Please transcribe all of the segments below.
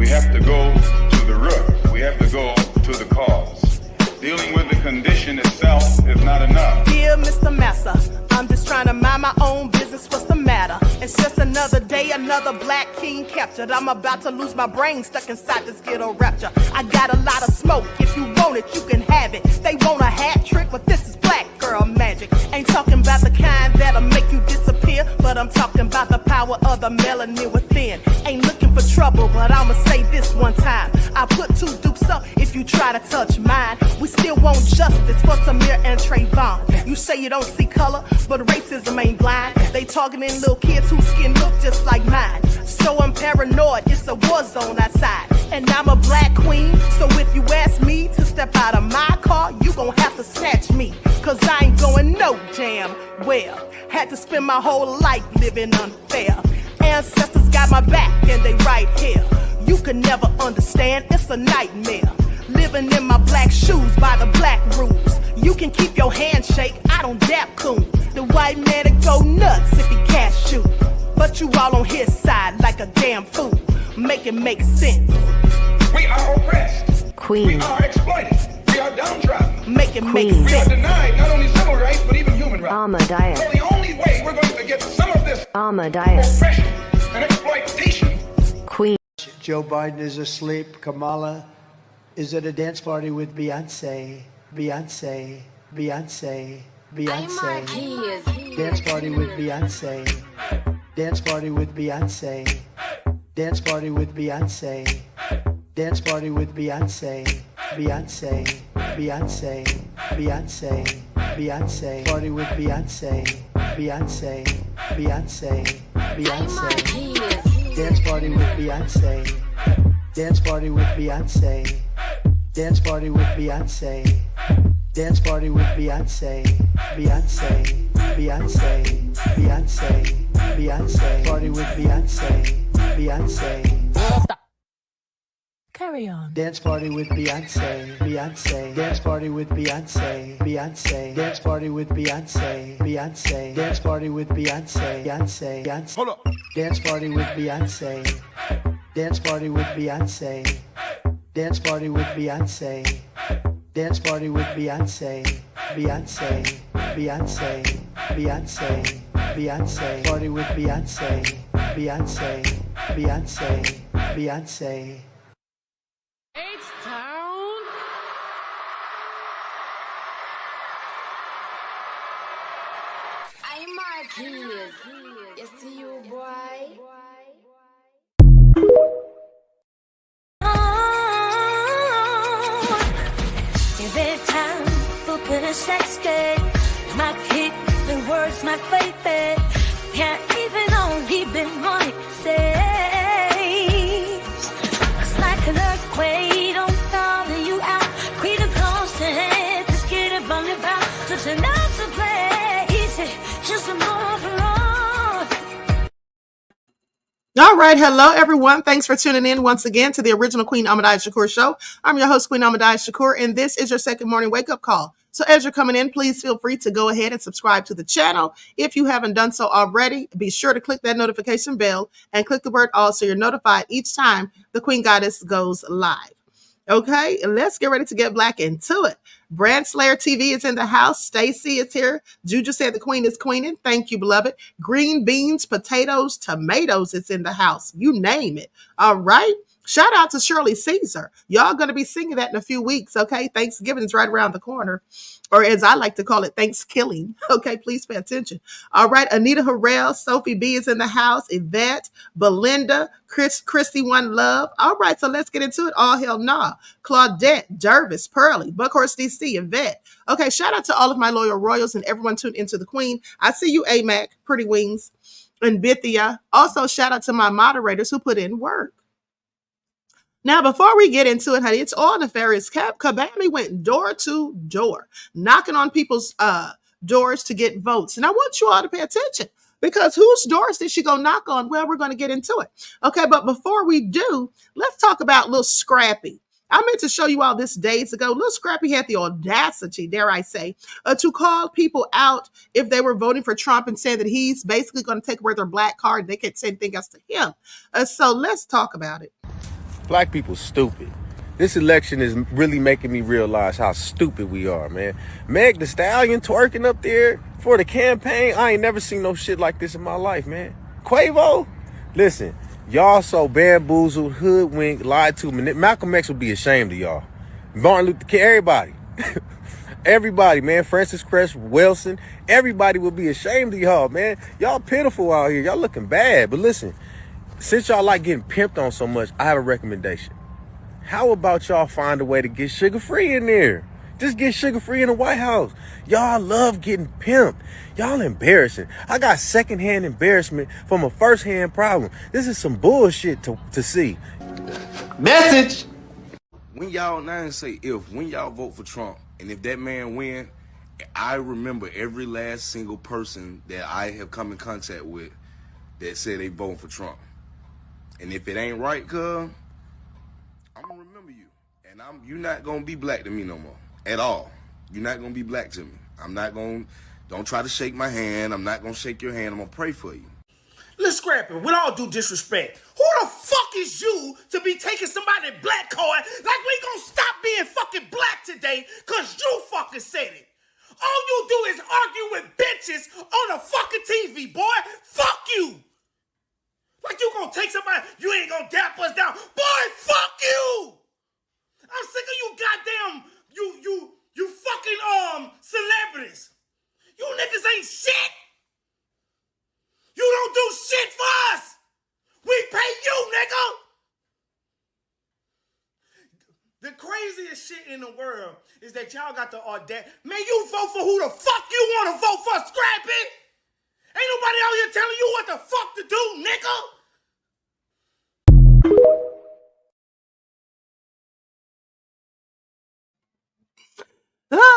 We have to go to the root. We have to go to the cause. Dealing with the condition itself is not enough. Dear Mr. Massa, I'm just trying to mind my own business. What's the matter? It's just another day, another black king captured. I'm about to lose my brain, stuck inside this ghetto rapture. I got a lot of smoke. If you want it, you can have it. They want a hat trick, but this is black girl magic. Ain't talking about the kind that'll make you disappear, but I'm talking about the power of the melanin within. Ain't looking for trouble, but I'ma say this one time. I put two dukes up if you try to touch mine. We still want justice for Samir and Trayvon. You say you don't see color, but racism ain't blind. They targeting little kids whose skin look just like mine. So I'm paranoid, it's a war zone outside. And I'm a black queen, so if you ask me to step out of my car, you gon' have to snatch me. Cause I ain't going no damn well. Had to spend my whole life living unfair. Ancestors got my back and they right here. You can never understand, it's a nightmare. Living in my black shoes by the black rules. You can keep your handshake, I don't dap coons. The white man to go nuts if he can't shoot. But you all on his side like a damn fool. Make it make sense. We are oppressed. Queen. We are exploited. We are downtrodden. Make it make We are sense. denied not only civil rights, but even human rights. Ahmadiyyah. So the only way we're going to get some of this Ahmadiyyah. oppression and exploitation. Queen. Joe Biden is asleep. Kamala is at a dance party with Beyonce. Beyonce. Beyonce. Beyonce. Dance party with Beyonce. Dance party with Beyonce. Dance party with Beyonce. Dance party with Beyonce. Beyonce. Beyonce. Beyonce. Beyonce. Party with Beyonce. Beyonce. Beyonce. Beyonce. Dance party with Beyonce. Dance party with Beyonce. Dance party with Beyonce. Dance party with Beyonce. Beyonce. Beyonce. Beyonce. Beyonce. Party with Beyonce. Beyonce. Stop. Carry on. Dance party with Beyonce. Beyonce. Dance party with Beyonce. Beyonce. Dance party with Beyonce. Beyonce. Dance party with Beyonce. Beyonce. Beyonce. Hold up. Dance party with Beyonce. Dance party with Beyonce. Dance party with Beyonce. Dance party with Beyonce. Beyonce. Beyonce. Beyonce. Beyonce. Party with Beyonce. Beyonce. Beyonce. Beyonce. H-Town. I'm my kids. Yes to you, boy. Every time open a sex game, my kick, the words, my faith, can't even only been one says. It's like an earthquake, don't calling you out. Queen of close and just get it from the bound. So tonight's a play easy, just a more for all. All right. Hello, everyone. Thanks for tuning in once again to the original Queen Ahmadiyyah Shakur show. I'm your host, Queen Ahmadiyyah Shakur, and this is your second morning wake-up call. So as you're coming in, please feel free to go ahead and subscribe to the channel. If you haven't done so already, be sure to click that notification bell and click the word all so you're notified each time the Queen Goddess goes live. Okay, let's get ready to get black into it. Brand Slayer TV is in the house. Stacy is here. Juju said the queen is queening. Thank you, beloved. Green beans, potatoes, tomatoes is in the house. You name it. All right. Shout out to Shirley Caesar. Y'all going to be singing that in a few weeks, okay? Thanksgiving's right around the corner. Or as I like to call it, Thanksgiving. Okay, please pay attention. All right, Anita Harrell, Sophie B is in the house. Yvette, Belinda, Christy One Love. All right, so let's get into it. All hell nah. Claudette, Jervis, Pearly, Buckhorse DC, Yvette. Okay, shout out to all of my loyal royals and everyone tuned into the Queen. I see you, AMAC, Pretty Wings, and Bithia. Also, shout out to my moderators who put in work. Now, before we get into it, honey, it's all nefarious. Kabami went door to door, knocking on people's doors to get votes. And I want you all to pay attention because whose doors did she go knock on? Well, we're going to get into it. Okay, but before we do, let's talk about Lil Scrappy. I meant to show you all this days ago. Lil Scrappy had the audacity, dare I say, to call people out if they were voting for Trump and saying that he's basically going to take away their black card. They can't say anything else to him. So let's talk about it. Black people stupid. This election is really making me realize how stupid we are, man. Meg the Stallion twerking up there for the campaign. I ain't never seen no shit like this in my life, man. Quavo, listen, y'all so bamboozled, hoodwinked, lied to. Malcolm X would be ashamed of y'all. Martin Luther King, everybody. Everybody, man. Francis Crest, Wilson, everybody would be ashamed of y'all, man. Y'all pitiful out here. Y'all looking bad. But listen, since y'all like getting pimped on so much, I have a recommendation. How about y'all find a way to get sugar-free in there? Just get sugar-free in the White House. Y'all love getting pimped. Y'all embarrassing. I got secondhand embarrassment from a first-hand problem. This is some bullshit to see. Message! When y'all, now I say if, when y'all vote for Trump, and if that man win, I remember every last single person that I have come in contact with that said they voting for Trump. And if it ain't right, cuz, I'm gonna remember you. And you're not gonna be black to me no more. At all. You're not gonna be black to me. Don't try to shake my hand. I'm not gonna shake your hand. I'm gonna pray for you. Lil Scrappy, with all due disrespect, who the fuck is you to be taking somebody's black card like we gonna stop being fucking black today cause you fucking said it? All you do is argue with bitches on a fucking TV, boy. Fuck you. Like you gonna take somebody, you ain't gonna dap us down. Boy, fuck you. I'm sick of you goddamn, you fucking celebrities. You niggas ain't shit. You don't do shit for us. We pay you, nigga. The craziest shit in the world is that y'all got the audacity. Man, you vote for who the fuck you want to vote for, Scrappy. Ain't nobody out here telling you what the fuck to do, nigga.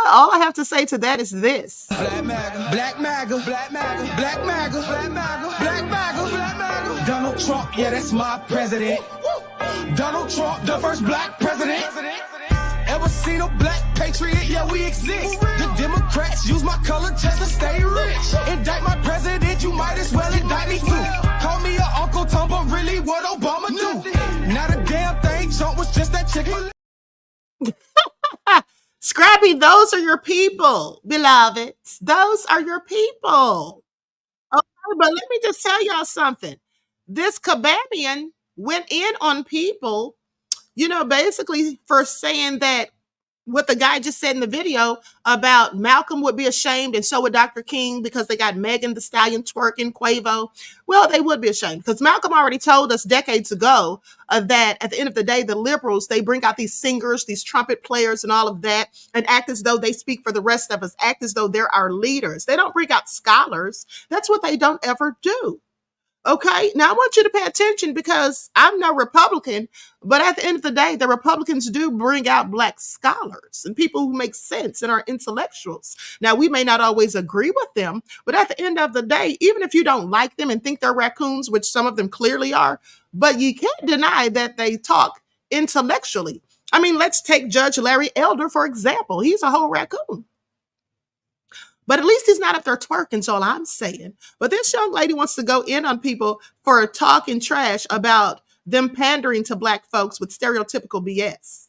All I have to say to that is this. Black MAGA, black MAGA, black MAGA, black MAGA, black MAGA, black MAGA, black MAGA. Donald Trump, yeah, that's my president. Donald Trump, the first black president. Ever seen a black patriot? Yeah, we exist. The Democrats use my color just to stay rich. Indict my president, you might as well indict me too. Call me your Uncle Tom, but really what Obama do? Not a damn thing, Trump was just that chicken. Scrappy, those are your people, beloved. Those are your people. Okay, but let me just tell y'all something. This Kabamian went in on people, basically for saying that what the guy just said in the video about Malcolm would be ashamed and so would Dr. King because they got Megan the Stallion twerking, Quavo. Well, they would be ashamed because Malcolm already told us decades ago that at the end of the day, the liberals, they bring out these singers, these trumpet players and all of that and act as though they speak for the rest of us, act as though they're our leaders. They don't bring out scholars. That's what they don't ever do. Okay, now I want you to pay attention because I'm no Republican, but at the end of the day, the Republicans do bring out black scholars and people who make sense and are intellectuals. Now, we may not always agree with them, but at the end of the day, even if you don't like them and think they're raccoons, which some of them clearly are, but you can't deny that they talk intellectually. I mean, let's take Judge Larry Elder, for example. He's a whole raccoon. But at least he's not up there twerking, is all I'm saying. But this young lady wants to go in on people for talking trash about them pandering to black folks with stereotypical BS.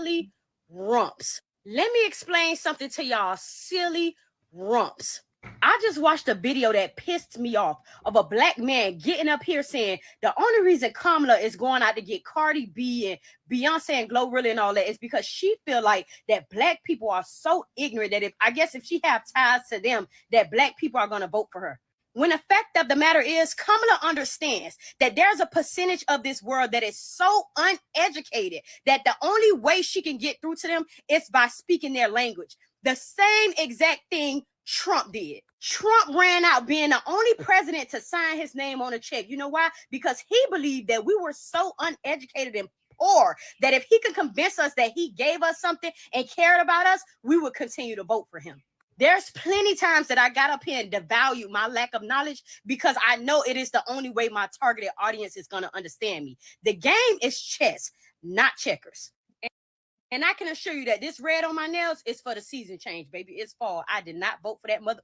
Silly rumps. Let me explain something to y'all silly rumps. I just watched a video that pissed me off of a black man getting up here saying the only reason Kamala is going out to get Cardi B and Beyonce and Glorilla and all that is because she feel like that black people are so ignorant that if she have ties to them, that black people are going to vote for her. When the fact of the matter is, Kamala understands that there's a percentage of this world that is so uneducated that the only way she can get through to them is by speaking their language. The same exact thing Trump did. Trump ran out being the only president to sign his name on a check. You know why? Because he believed that we were so uneducated and poor that if he could convince us that he gave us something and cared about us, we would continue to vote for him. There's plenty times that I got up here and devalued my lack of knowledge because I know it is the only way my targeted audience is going to understand me. The game is chess, not checkers. And I can assure you that this red on my nails is for the season change, baby. It's fall. I did not vote for that mother.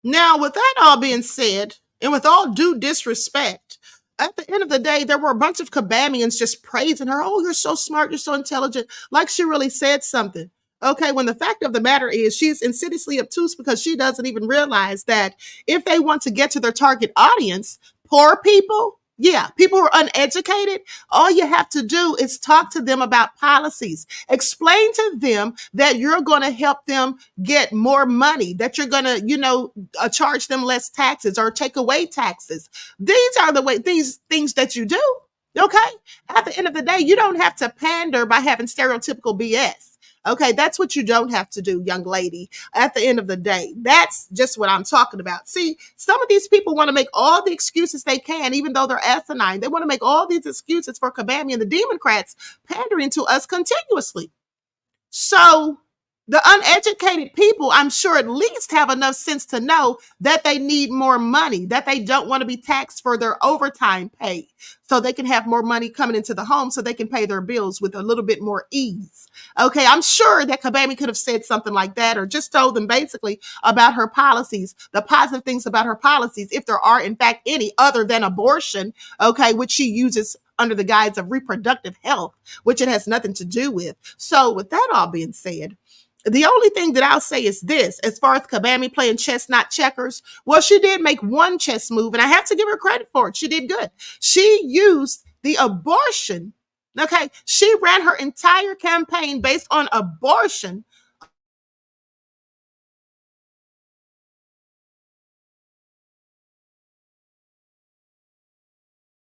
Now, with that all being said, and with all due disrespect, at the end of the day, there were a bunch of Kabamians just praising her. Oh, you're so smart. You're so intelligent. Like she really said something. Okay, when the fact of the matter is she's insidiously obtuse because she doesn't even realize that if they want to get to their target audience, poor people, yeah, people who are uneducated, all you have to do is talk to them about policies. Explain to them that you're going to help them get more money, that you're going to, charge them less taxes or take away taxes. These are these things that you do. Okay. At the end of the day, you don't have to pander by having stereotypical BS. Okay, that's what you don't have to do, young lady. At the end of the day, that's just what I'm talking about. See, some of these people want to make all the excuses they can, even though they're asinine. They want to make all these excuses for Kabami and the Democrats pandering to us continuously. So the uneducated people, I'm sure, at least have enough sense to know that they need more money, that they don't want to be taxed for their overtime pay, so they can have more money coming into the home so they can pay their bills with a little bit more ease. Okay, I'm sure that Kabami could have said something like that or just told them basically about her policies, the positive things about her policies, if there are in fact any other than abortion, okay, which she uses under the guise of reproductive health, which it has nothing to do with. So with that all being said, the only thing that I'll say is this, as far as Kabami playing chess, not checkers, well, she did make one chess move, and I have to give her credit for it. She did good. She used the abortion. Okay, she ran her entire campaign based on abortion.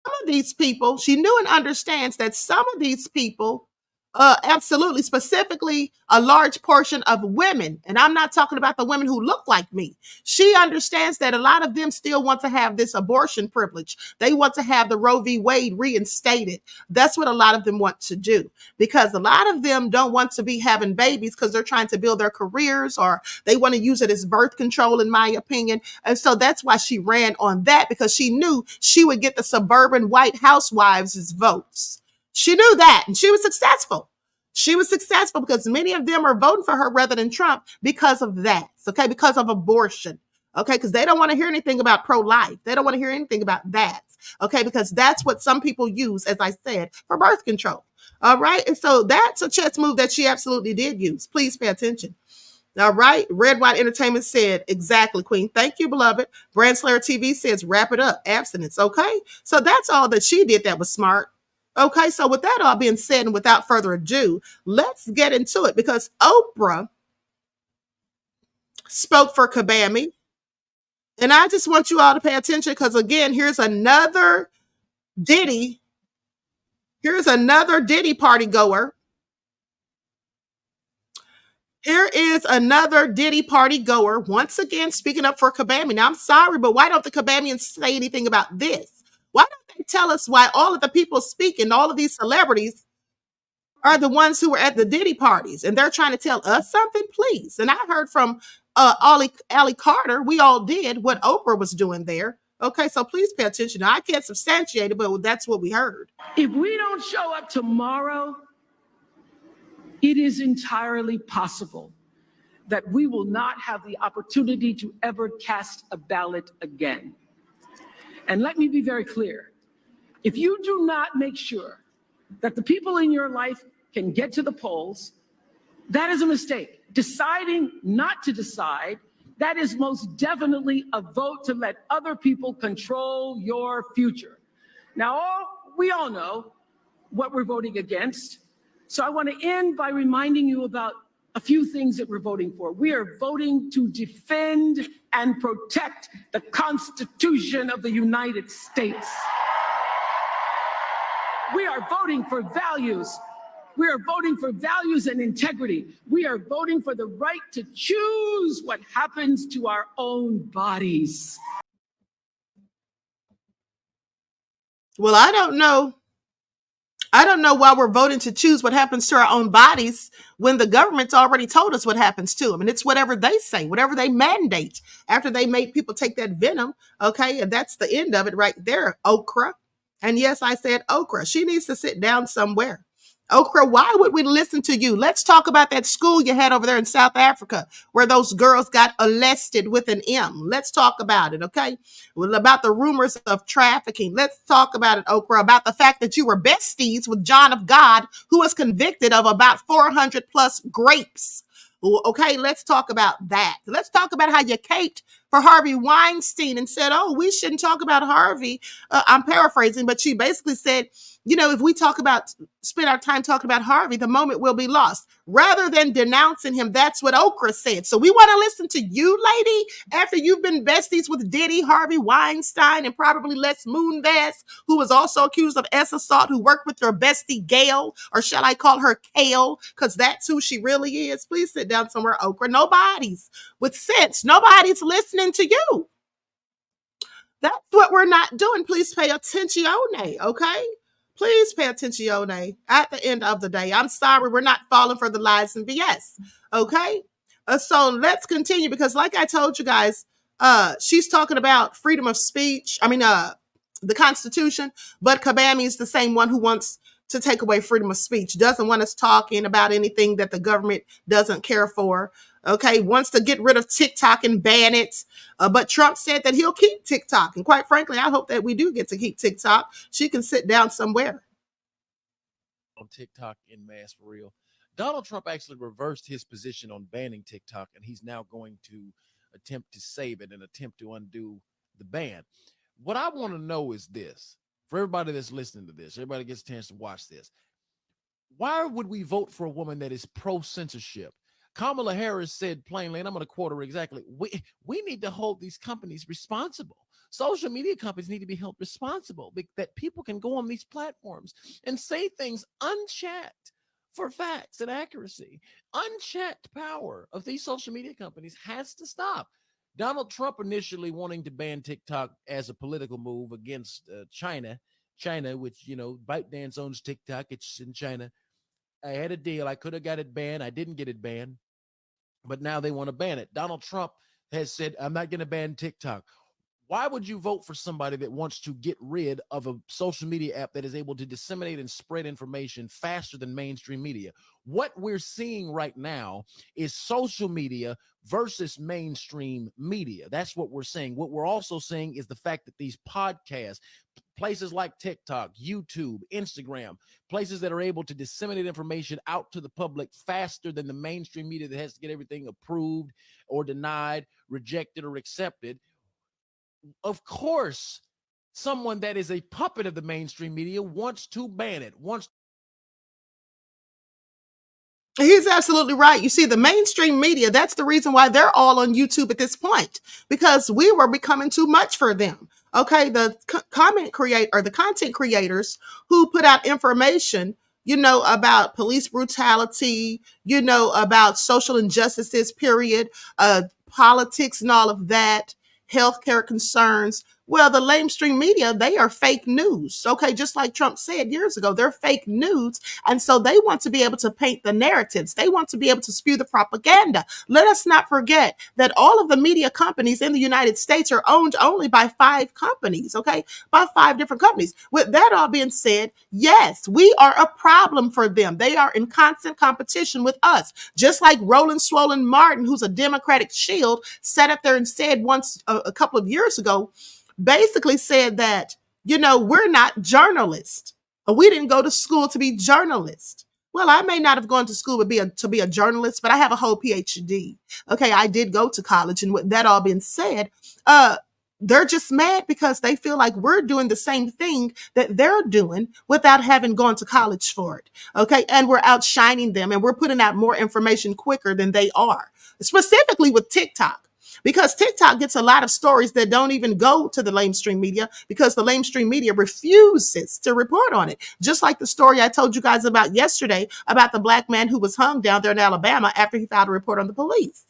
Some of these people, she knew and understands that some of these people, absolutely, specifically a large portion of women, and I'm not talking about the women who look like me. She understands that a lot of them still want to have this abortion privilege. They want to have the Roe v. Wade reinstated. That's what a lot of them want to do, because a lot of them don't want to be having babies because they're trying to build their careers, or they want to use it as birth control, in my opinion. And so that's why she ran on that, because she knew she would get the suburban white housewives' votes. She knew that, and she was successful. She was successful because many of them are voting for her rather than Trump because of that, okay, because of abortion, okay, because they don't want to hear anything about pro-life. They don't want to hear anything about that, okay, because that's what some people use, as I said, for birth control, all right? And so that's a chess move that she absolutely did use. Please pay attention. All right. Red White Entertainment said, exactly, Queen. Thank you, beloved. Brand Slayer TV says, wrap it up. Abstinence. Okay. So that's all that she did that was smart. Okay. So with that all being said, and without further ado, let's get into it, because Oprah spoke for Kabami. And I just want you all to pay attention, because again, here's another Diddy. Here's another Diddy party goer. Here is another Diddy party goer, once again speaking up for Kabami. Now, I'm sorry, but why don't the Kabamians say anything about this? Why don't they tell us why all of the people speaking, all of these celebrities, are the ones who were at the Diddy parties, and they're trying to tell us something, please? And I heard from Ali Carter, we all did, what Oprah was doing there. Okay, so please pay attention. Now, I can't substantiate it, but that's what we heard. If we don't show up tomorrow, it is entirely possible that we will not have the opportunity to ever cast a ballot again. And let me be very clear. If you do not make sure that the people in your life can get to the polls, that is a mistake. Deciding not to decide, that is most definitely a vote to let other people control your future. Now, we all know what we're voting against. So I want to end by reminding you about a few things that we're voting for. We are voting to defend and protect the Constitution of the United States. We are voting for values. We are voting for values and integrity. We are voting for the right to choose what happens to our own bodies. Well, I don't know why we're voting to choose what happens to our own bodies when the government's already told us what happens to them. And it's whatever they say, whatever they mandate after they made people take that venom. Okay. And that's the end of it right there. Oprah. And yes, I said Oprah. She needs to sit down somewhere. Oprah, why would we listen to you? Let's talk about that school you had over there in South Africa where those girls got arrested with an M. Let's talk about it, okay? Well, about the rumors of trafficking. Let's talk about it, Oprah, about the fact that you were besties with John of God, who was convicted of about 400 plus grapes. Okay, let's talk about that. Let's talk about how you caped for Harvey Weinstein and said, oh, we shouldn't talk about Harvey. I'm paraphrasing, but she basically said, you know, if we spend our time talking about Harvey, the moment will be lost. Rather than denouncing him, that's what Oprah said. So we want to listen to you, lady, after you've been besties with Diddy, Harvey Weinstein, and probably Les Moonves, who was also accused of assault, who worked with your bestie, Gail, or shall I call her Kale, because that's who she really is. Please sit down somewhere, Oprah. Nobody's with sense. Nobody's listening to you. That's what we're not doing. Please pay attention, okay? Please pay attention at the end of the day. I'm sorry, we're not falling for the lies and BS. Okay? So let's continue because like I told you guys, she's talking about freedom of speech. The Constitution, but Kabami is the same one who wants to take away freedom of speech, doesn't want us talking about anything that the government doesn't care for. Okay, wants to get rid of TikTok and ban it. But Trump said that he'll keep TikTok. And quite frankly, I hope that we do get to keep TikTok. She can sit down somewhere. On TikTok in mass for real. Donald Trump actually reversed his position on banning TikTok, and he's now going to attempt to save it and attempt to undo the ban. What I want to know is this, for everybody that's listening to this, everybody gets a chance to watch this. Why would we vote for a woman that is pro-censorship? Kamala Harris said plainly, and I'm going to quote her exactly, we need to hold these companies responsible. Social media companies need to be held responsible, that people can go on these platforms and say things unchecked for facts and accuracy. Unchecked power of these social media companies has to stop. Donald Trump initially wanting to ban TikTok as a political move against China, which, you know, ByteDance owns TikTok. It's in China. I had a deal. I could have got it banned. I didn't get it banned, but now they want to ban it. Donald Trump has said, I'm not going to ban TikTok. Why would you vote for somebody that wants to get rid of a social media app that is able to disseminate and spread information faster than mainstream media? What we're seeing right now is social media versus mainstream media. That's what we're seeing. What we're also seeing is the fact that these podcasts, places like TikTok, YouTube, Instagram, places that are able to disseminate information out to the public faster than the mainstream media that has to get everything approved or denied, rejected or accepted. Of course, someone that is a puppet of the mainstream media wants to ban it, He's absolutely right. You see, the mainstream media, that's the reason why they're all on YouTube at this point, because we were becoming too much for them. Okay, the content creators who put out information, you know, about police brutality, you know, about social injustices, period, politics and all of that, healthcare concerns. Well, the mainstream media, they are fake news. Okay, just like Trump said years ago, they're fake news. And so they want to be able to paint the narratives. They want to be able to spew the propaganda. Let us not forget that all of the media companies in the United States are owned only by 5 companies, okay? By 5 different companies. With that all being said, yes, we are a problem for them. They are in constant competition with us. Just like Roland Swollen Martin, who's a Democratic shield, sat up there and said once a couple of years ago, basically said that, you know, we're not journalists. We didn't go to school to be journalists. Well, I may not have gone to school to be a journalist, but I have a whole PhD. Okay, I did go to college. And with that all being said, they're just mad because they feel like we're doing the same thing that they're doing without having gone to college for it. Okay, and we're outshining them and we're putting out more information quicker than they are, specifically with TikTok. Because TikTok gets a lot of stories that don't even go to the mainstream media because the mainstream media refuses to report on it. Just like the story I told you guys about yesterday about the black man who was hung down there in Alabama after he filed a report on the police.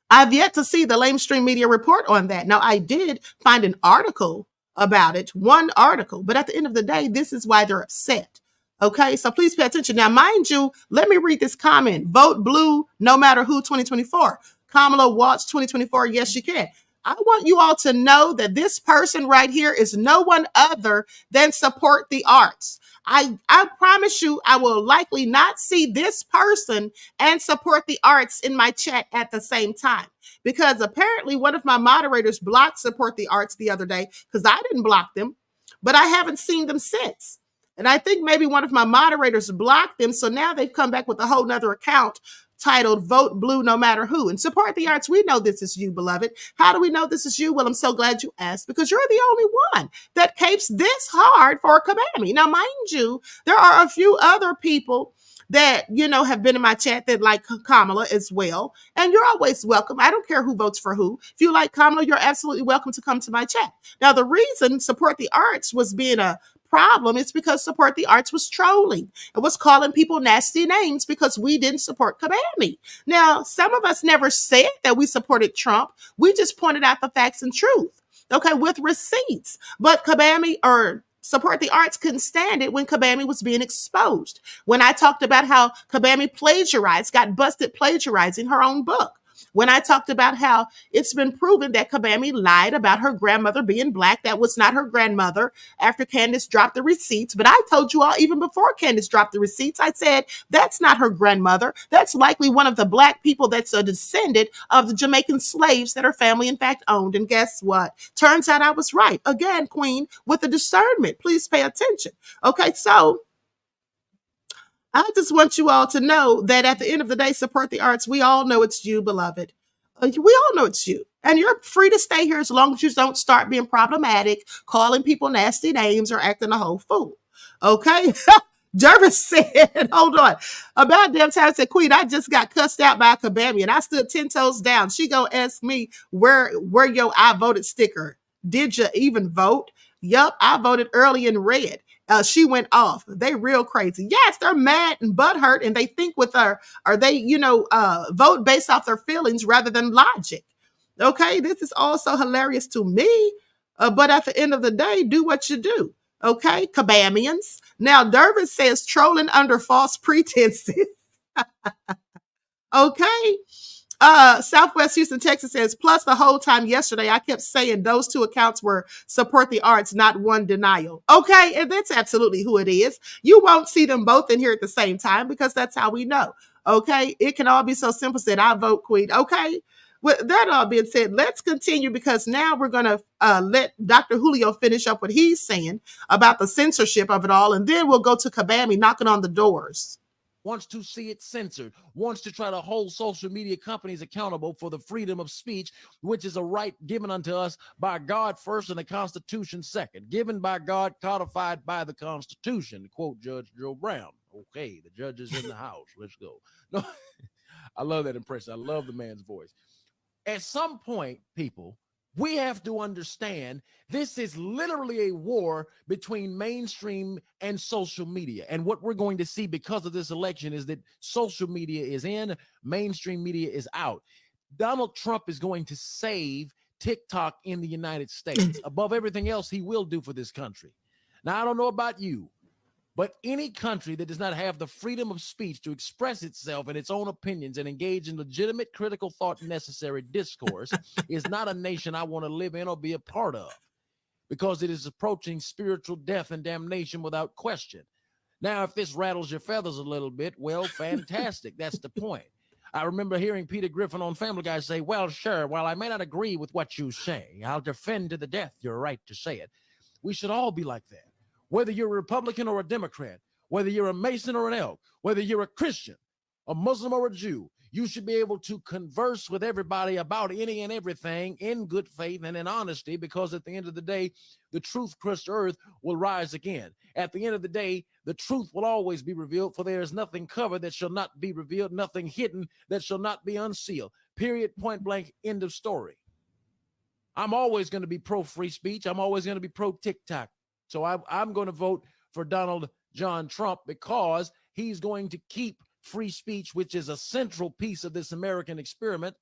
I've yet to see the mainstream media report on that. Now, I did find an article about it, one article, but at the end of the day, this is why they're upset. Okay, so please pay attention. Now, mind you, let me read this comment. Vote blue, no matter who, 2024. Kamala Watts 2024. Yes, you can. I want you all to know that this person right here is no one other than Support the Arts. I promise you, I will likely not see this person and Support the Arts in my chat at the same time, because apparently one of my moderators blocked Support the Arts the other day because I didn't block them, but I haven't seen them since. And I think maybe one of my moderators blocked them. So now they've come back with a whole nother account titled Vote Blue No Matter Who. And Support the Arts, we know this is you, beloved. How do we know this is you? Well, I'm so glad you asked, because you're the only one that capes this hard for Kabami. Now, mind you, there are a few other people that, you know, have been in my chat that like Kamala as well. And you're always welcome. I don't care who votes for who. If you like Kamala, you're absolutely welcome to come to my chat. Now, the reason Support the Arts was being a problem is because Support the Arts was trolling and was calling people nasty names because we didn't support Kabami. Now, some of us never said that we supported Trump. We just pointed out the facts and truth, okay, with receipts. But Kabami or Support the Arts couldn't stand it when Kabami was being exposed. When I talked about how Kabami plagiarized, got busted plagiarizing her own book. When I talked about how it's been proven that Kabami lied about her grandmother being black, that was not her grandmother, after Candace dropped the receipts. But I told you all, even before Candace dropped the receipts, I said, that's not her grandmother. That's likely one of the black people that's a descendant of the Jamaican slaves that her family, in fact, owned. And guess what? Turns out I was right. Again, Queen, with the discernment. Please pay attention. Okay, so I just want you all to know that at the end of the day, Support the Arts. We all know it's you, beloved. We all know it's you. And you're free to stay here as long as you don't start being problematic, calling people nasty names, or acting a whole fool. Okay? Jervis said, hold on. About damn time, said, Queen, I just got cussed out by Kabami and I stood 10 toes down. She gonna ask me where your I voted sticker. Did you even vote? Yup, I voted early in red. She went off. They real crazy. Yes, they're mad and butthurt, and they think with her, or they, vote based off their feelings rather than logic. Okay, this is also hilarious to me. But at the end of the day, do what you do. Okay, Kabamians. Now, Dervis says trolling under false pretenses. Okay. Southwest Houston, Texas says, plus the whole time yesterday, I kept saying those two accounts were Support the Arts, not one denial. Okay, and that's absolutely who it is. You won't see them both in here at the same time because that's how we know. Okay, it can all be so simple, said I vote Queen. Okay, with that all being said, let's continue because now we're going to let Dr. Julio finish up what he's saying about the censorship of it all, and then we'll go to Kabami knocking on the doors. Wants to see it censored, wants to try to hold social media companies accountable for the freedom of speech, which is a right given unto us by God first and the Constitution second, given by God, codified by the Constitution, to quote Judge Joe Brown. Okay, the judge is in the house. Let's go. No, I love that impression. I love the man's voice. At some point, people, we have to understand this is literally a war between mainstream and social media. And what we're going to see because of this election is that social media is in, mainstream media is out. Donald Trump is going to save TikTok in the United States. Above everything else he will do for this country. Now, I don't know about you, but any country that does not have the freedom of speech to express itself in its own opinions and engage in legitimate critical thought necessary discourse is not a nation I want to live in or be a part of, because it is approaching spiritual death and damnation without question. Now, if this rattles your feathers a little bit, well, fantastic. That's the point. I remember hearing Peter Griffin on Family Guy say, well, sure, while I may not agree with what you say, I'll defend to the death your right to say it. We should all be like that. Whether you're a Republican or a Democrat, whether you're a Mason or an Elk, whether you're a Christian, a Muslim or a Jew, you should be able to converse with everybody about any and everything in good faith and in honesty, because at the end of the day, the truth-crushed earth will rise again. At the end of the day, the truth will always be revealed, for there is nothing covered that shall not be revealed, nothing hidden that shall not be unsealed. Period, point blank, end of story. I'm always going to be pro-free speech. I'm always going to be pro-TikTok. So I'm going to vote for Donald John Trump because he's going to keep free speech, which is a central piece of this American experiment,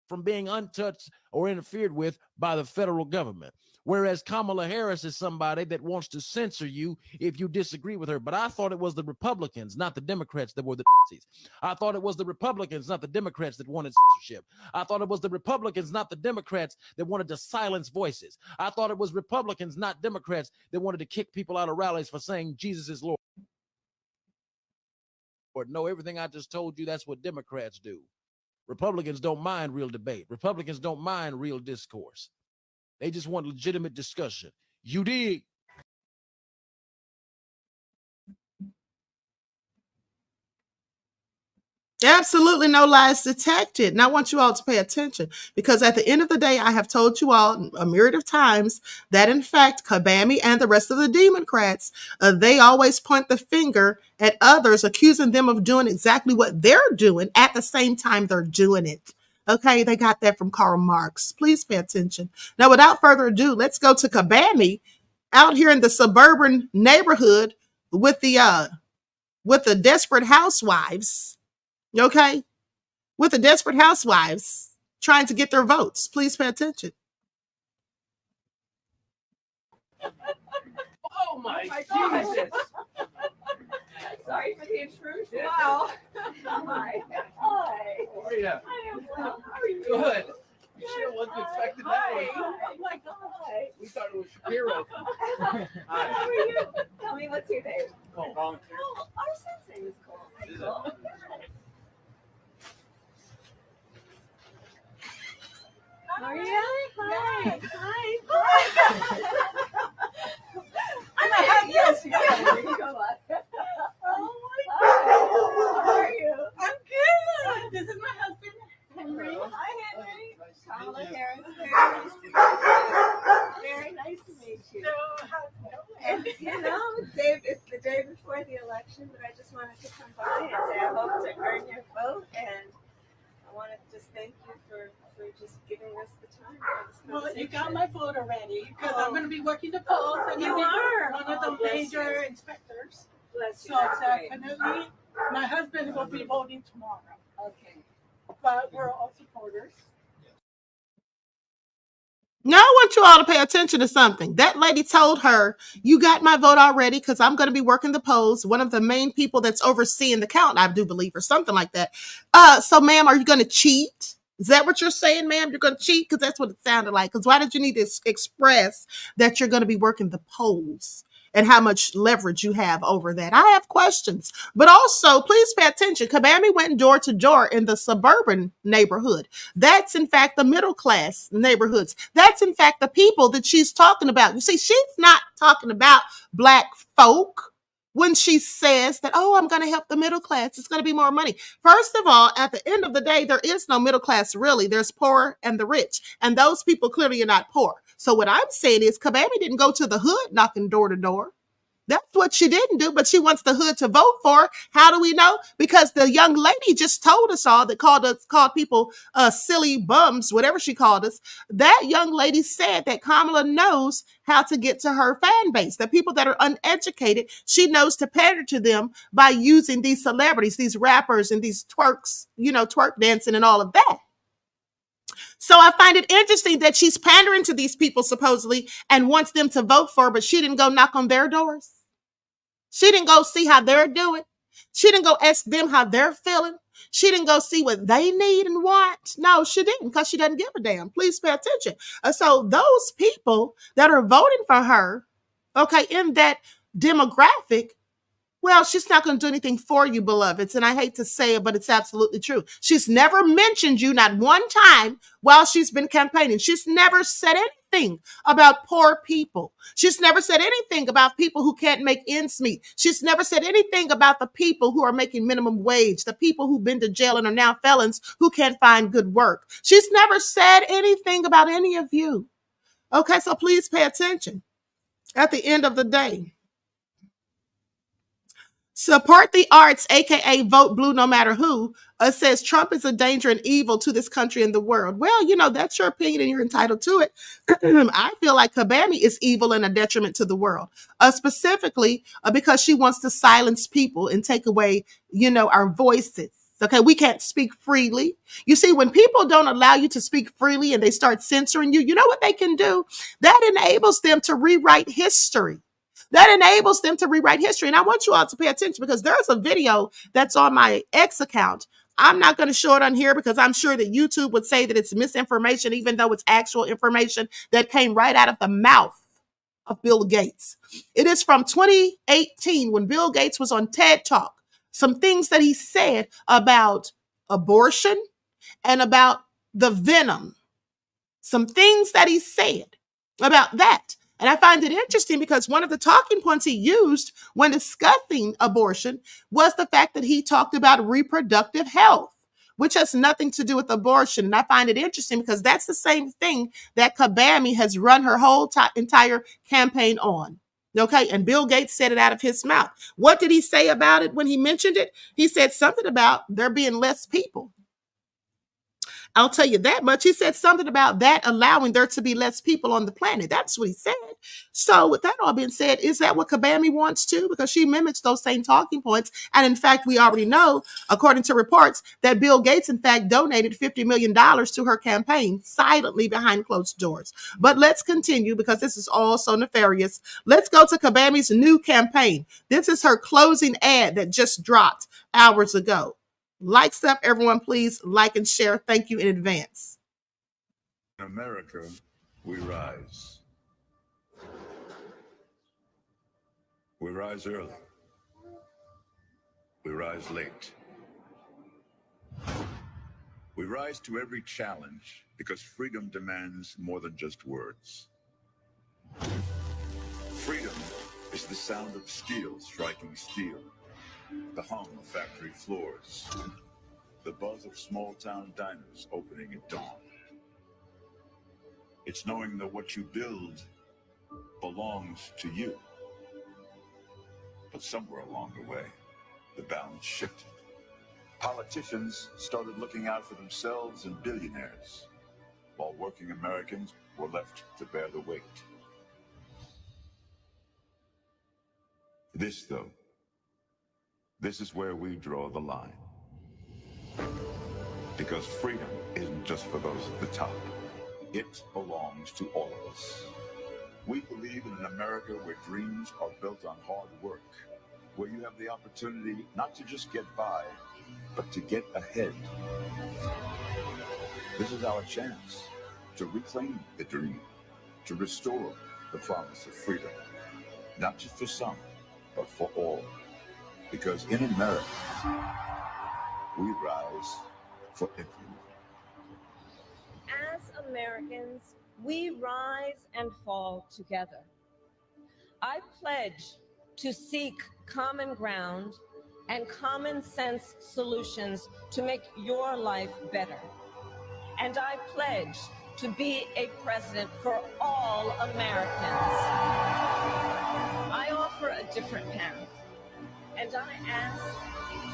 from being untouched or interfered with by the federal government. Whereas Kamala Harris is somebody that wants to censor you if you disagree with her. But I thought it was the Republicans, not the Democrats, that were the Nazis. I thought it was the Republicans, not the Democrats, that wanted censorship. I thought it was the Republicans, not the Democrats, that wanted to silence voices. I thought it was Republicans, not Democrats, that wanted to kick people out of rallies for saying Jesus is Lord. No, everything I just told you, that's what Democrats do. Republicans don't mind real debate. Republicans don't mind real discourse. They just want legitimate discussion. You dig? Absolutely no lies detected. And I want you all to pay attention because at the end of the day, I have told you all a myriad of times that in fact, Kabami and the rest of the Democrats, they always point the finger at others, accusing them of doing exactly what they're doing at the same time they're doing it. Okay, they got that from Karl Marx. Please pay attention. Now, without further ado, let's go to Kabami out here in the suburban neighborhood with the desperate housewives. Okay, with the desperate housewives trying to get their votes. Please pay attention. Oh my Jesus. Sorry for the intrusion. Wow. Hi. Hi. How are you? I am well. How are you? Good. You sure wasn't expecting that Hi. one? Oh my God. We thought it was Shapiro. How are you? Tell me what's your name? Cole. Oh, our son's name is Cole. Hi, Cole. How are you? Hi. Hi. Hi. Yes, you can go on. Oh my God. How are you? I'm good. This is my husband, Henry. Hi, Henry. Kamala Harris. Very nice to meet you. So, how's it going? And, you know, Dave, it's the day before the election, but I just wanted to come by and say I hope to earn your vote, and I want to just thank you for just giving us the time for this Well, you got conversation. my vote already because I'm going to be working the polls and You you'll be are? one of Oh, the bless major you. inspectors. Bless you. So That's great. definitely, my husband will be voting tomorrow, Okay. but we're all supporters. Now I want you all to pay attention to something. That lady told her, you got my vote already because I'm going to be working the polls. One of the main people that's overseeing the count, I do believe, or something like that. So ma'am, are you going to cheat? Is that what you're saying, ma'am? You're going to cheat? Because that's what it sounded like. Because why did you need to express that you're going to be working the polls and how much leverage you have over that? I have questions. But also, please pay attention. Kabami went door to door in the suburban neighborhood. That's, in fact, the middle class neighborhoods. That's, in fact, the people that she's talking about. You see, she's not talking about Black folk when she says that, oh, I'm going to help the middle class. It's going to be more money. First of all, at the end of the day, there is no middle class, really. There's poor and the rich. And those people clearly are not poor. So what I'm saying is Kabami didn't go to the hood knocking door to door. That's what she didn't do, but she wants the hood to vote for her. How do we know? Because the young lady just told us all that called people silly bums, whatever she called us. That young lady said that Kamala knows how to get to her fan base. The people that are uneducated, she knows to pander to them by using these celebrities, these rappers and these twerks, twerk dancing and all of that. So I find it interesting that she's pandering to these people supposedly and wants them to vote for her, but she didn't go knock on their doors. She didn't go see how they're doing. She didn't go ask them how they're feeling. She didn't go see what they need and want. No, she didn't, because she doesn't give a damn. Please pay attention. So those people that are voting for her, okay, in that demographic, well, she's not going to do anything for you, beloveds. And I hate to say it, but it's absolutely true. She's never mentioned you, not one time, while she's been campaigning. She's never said anything about poor people. She's never said anything about people who can't make ends meet. She's never said anything about the people who are making minimum wage, the people who've been to jail and are now felons who can't find good work. She's never said anything about any of you. Okay, so please pay attention. At the end of the day, support the arts, aka vote blue no matter who, says Trump is a danger and evil to this country and the world. Well, that's your opinion and you're entitled to it. I feel like Kabami is evil and a detriment to the world, specifically because she wants to silence people and take away, our voices. Okay, we can't speak freely. You see, when people don't allow you to speak freely and they start censoring you, you know what they can do? That enables them to rewrite history. That enables them to rewrite history. And I want you all to pay attention because there's a video that's on my X account. I'm not going to show it on here because I'm sure that YouTube would say that it's misinformation, even though it's actual information that came right out of the mouth of Bill Gates. It is from 2018 when Bill Gates was on TED Talk. Some things that he said about abortion and about the venom. Some things that he said about that. And I find it interesting because one of the talking points he used when discussing abortion was the fact that he talked about reproductive health, which has nothing to do with abortion. And I find it interesting because that's the same thing that Kabami has run her whole entire campaign on. Okay, and Bill Gates said it out of his mouth. What did he say about it when he mentioned it? He said something about there being less people. I'll tell you that much. He said something about that allowing there to be less people on the planet. That's what he said. So with that all being said, is that what Kabami wants to? Because she mimics those same talking points. And in fact, we already know, according to reports, that Bill Gates, in fact, donated $50 million to her campaign silently behind closed doors. But let's continue because this is all so nefarious. Let's go to Kabami's new campaign. This is her closing ad that just dropped hours ago. Likes up, everyone, please like and share. Thank you in advance. In America, we rise. We rise early. We rise late. We rise to every challenge because freedom demands more than just words. Freedom is the sound of steel striking steel, the hum of factory floors, the buzz of small-town diners opening at dawn. It's knowing that what you build belongs to you. But somewhere along the way, the balance shifted. Politicians started looking out for themselves and billionaires, while working Americans were left to bear the weight. This, though, this is where we draw the line. Because freedom isn't just for those at the top. It belongs to all of us. We believe in an America where dreams are built on hard work, where you have the opportunity not to just get by, but to get ahead. This is our chance to reclaim the dream, to restore the promise of freedom, not just for some, but for all. Because in America, we rise for everyone. As Americans, we rise and fall together. I pledge to seek common ground and common sense solutions to make your life better. And I pledge to be a president for all Americans. I offer a different path, and I ask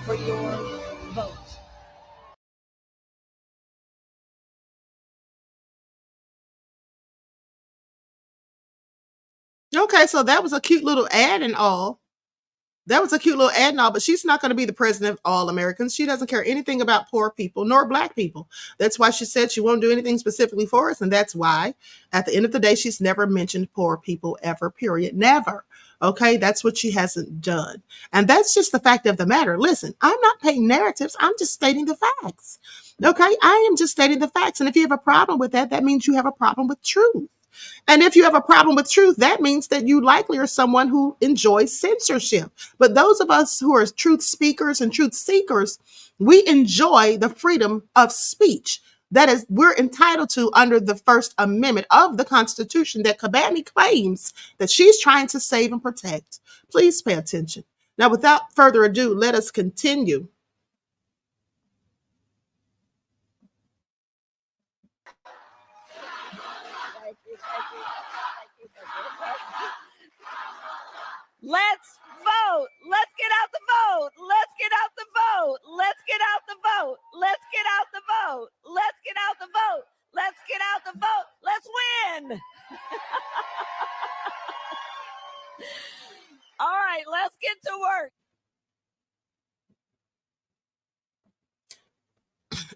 for your vote. Okay, so that was a cute little ad and all. But she's not going to be the president of all Americans. She doesn't care anything about poor people nor black people. That's why she said she won't do anything specifically for us. And that's why at the end of the day, she's never mentioned poor people ever, period. Never. Okay, that's what she hasn't done. And that's just the fact of the matter. Listen, I'm not painting narratives. I'm just stating the facts. Okay, I am just stating the facts. And if you have a problem with that, that means you have a problem with truth. And if you have a problem with truth, that means that you likely are someone who enjoys censorship. But those of us who are truth speakers and truth seekers, we enjoy the freedom of speech. That is, we're entitled to under the First Amendment of the Constitution that Kabami claims that she's trying to save and protect. Please pay attention. Now, without further ado, let us continue. Let's vote. Let's get out the vote. Let's get out the vote. Let's get out the vote. Let's get out the vote. Let's get out the vote. Let's get out the vote. Let's win. All right, let's get to work.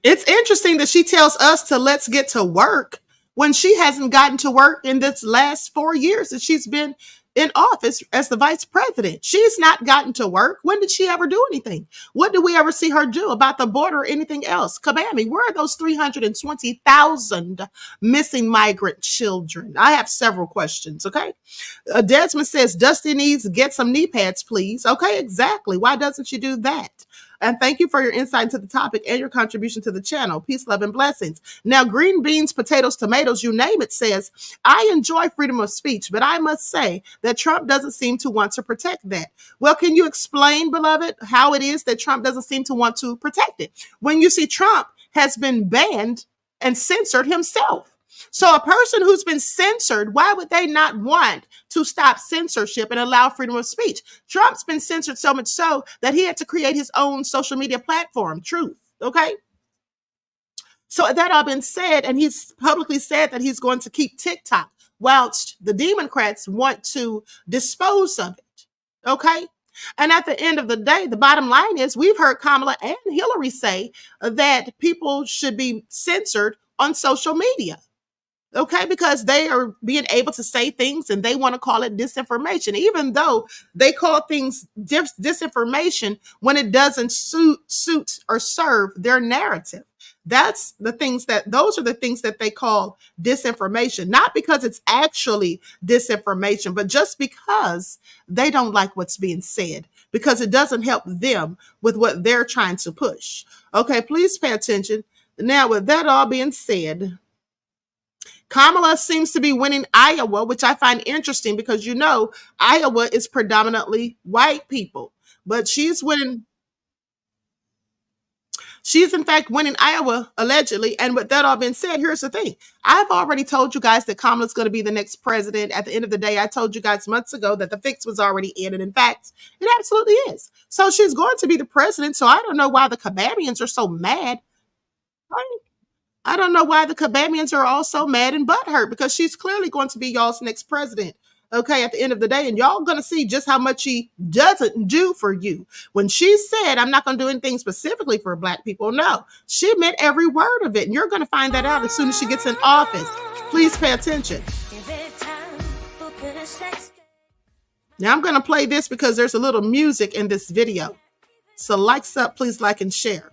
It's interesting that she tells us to let's get to work when she hasn't gotten to work in this last 4 years that she's been in office as the vice president. She's not gotten to work. When did she ever do anything? What do we ever see her do about the border or anything else? Kabami, where are those 320,000 missing migrant children? I have several questions, okay? Desmond says, Dusty needs to get some knee pads, please. Okay, exactly. Why doesn't she do that? And thank you for your insight into the topic and your contribution to the channel. Peace, love, and blessings. Now, green beans, potatoes, tomatoes, you name it, says, I enjoy freedom of speech, but I must say that Trump doesn't seem to want to protect that. Well, can you explain, beloved, how it is that Trump doesn't seem to want to protect it? When you see Trump has been banned and censored himself. So a person who's been censored, why would they not want to stop censorship and allow freedom of speech? Trump's been censored so much so that he had to create his own social media platform, Truth. Okay. So that all been said, and he's publicly said that he's going to keep TikTok, whilst the Democrats want to dispose of it. Okay. And at the end of the day, the bottom line is we've heard Kamala and Hillary say that people should be censored on social media. Okay, because they are being able to say things and they want to call it disinformation, even though they call things disinformation when it doesn't suit or serve their narrative. Those are the things that they call disinformation, not because it's actually disinformation, but just because they don't like what's being said, because it doesn't help them with what they're trying to push. Okay, please pay attention. Now, with that all being said, Kamala seems to be winning Iowa, which I find interesting because, you know, Iowa is predominantly white people, but she's winning. She's in fact winning Iowa, allegedly. And with that all being said, here's the thing. I've already told you guys that Kamala's going to be the next president. At the end of the day, I told you guys months ago that the fix was already in. And in fact, it absolutely is. So she's going to be the president. So I don't know why the Kabamians are so mad. I don't know why the Kabamians are all so mad and butthurt, because she's clearly going to be y'all's next president. Okay, at the end of the day, and y'all going to see just how much she doesn't do for you. When she said, I'm not going to do anything specifically for black people, no, she meant every word of it. And you're going to find that out as soon as she gets in office. Please pay attention. Now I'm going to play this because there's a little music in this video. So likes up, please like and share.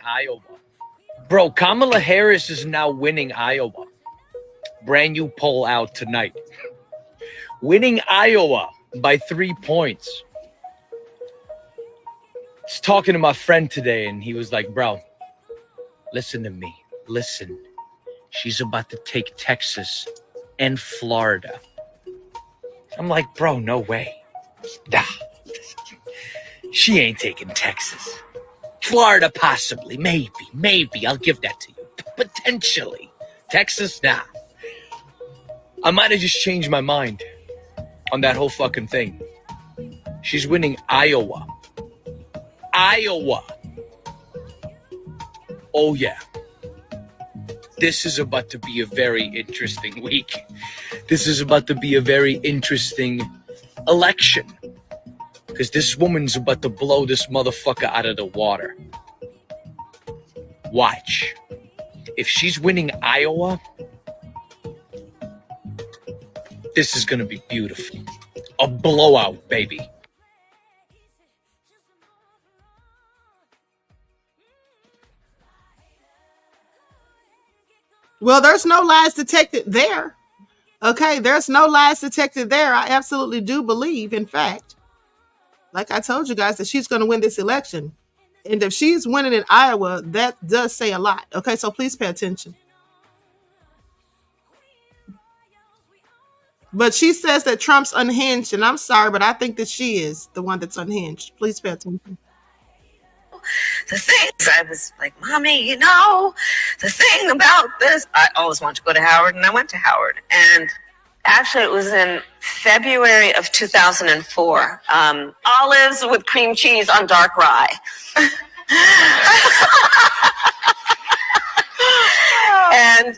Iowa. Bro, Kamala Harris is now winning Iowa. Brand new poll out tonight. Winning Iowa by 3 points. I was talking to my friend today and he was like, bro, listen to me. Listen. She's about to take Texas and Florida. I'm like, bro, no way. Nah. She ain't taking Texas. Florida, possibly, maybe, I'll give that to you. Potentially. Texas, nah. I might have just changed my mind on that whole fucking thing. She's winning Iowa. Iowa. Oh, yeah. This is about to be a very interesting week. This is about to be a very interesting election. Because this woman's about to blow this motherfucker out of the water. Watch. If she's winning Iowa, this is going to be beautiful. A blowout, baby. Well, there's no lies detected there. Okay, there's no lies detected there. I absolutely do believe, in fact, like I told you guys, that she's going to win this election. And if she's winning in Iowa, that does say a lot. Okay, so please pay attention. But she says that Trump's unhinged, and I'm sorry, but I think that she is the one that's unhinged. Please pay attention. The things I was like, Mommy, you know, the thing about this, I always wanted to go to Howard, and I went to Howard. And actually, it was in February of 2004. Olives with cream cheese on dark rye. And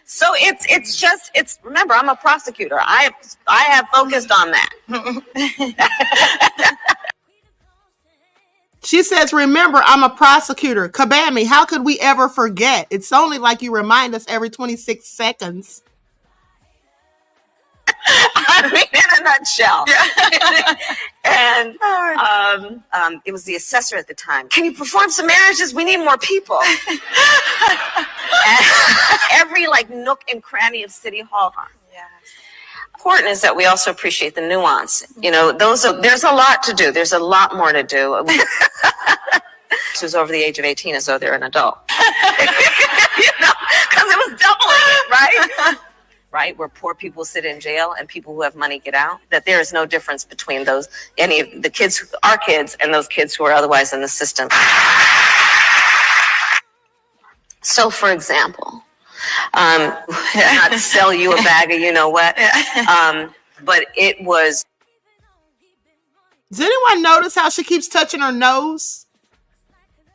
so it's remember, I'm a prosecutor. I have focused on that. She says, remember, I'm a prosecutor. Kabami, how could we ever forget? It's only like you remind us every 26 seconds. I mean, in a nutshell. And it was the assessor at the time. Can you perform some marriages? We need more people. And every like nook and cranny of City Hall. Important is that we also appreciate the nuance. You know, there's a lot to do. There's a lot more to do. Who's over the age of 18 as though they're an adult. You know, because it was doubling it, right? Right, where poor people sit in jail and people who have money get out, that there is no difference between those, any of the kids, our kids, and those kids who are otherwise in the system. So, for example, not to sell you a bag of you know what, but it was. Does anyone notice how she keeps touching her nose?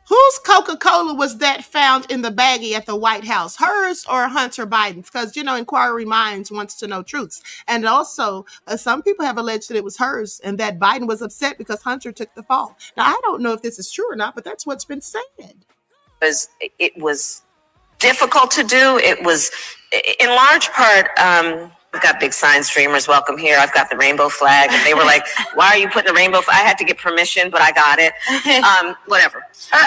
Whose Coca-Cola was that found in the baggie at the White House? Hers or Hunter Biden's? Because, you know, Inquiry Minds wants to know truths. And also, some people have alleged that it was hers and that Biden was upset because Hunter took the fall. Now, I don't know if this is true or not, but that's what's been said. It was difficult to do. It was, in large part, I've got big signs, Dreamers Welcome Here. I've got the rainbow flag. And they were like, why are you putting the rainbow flag? I had to get permission, but I got it. Whatever. And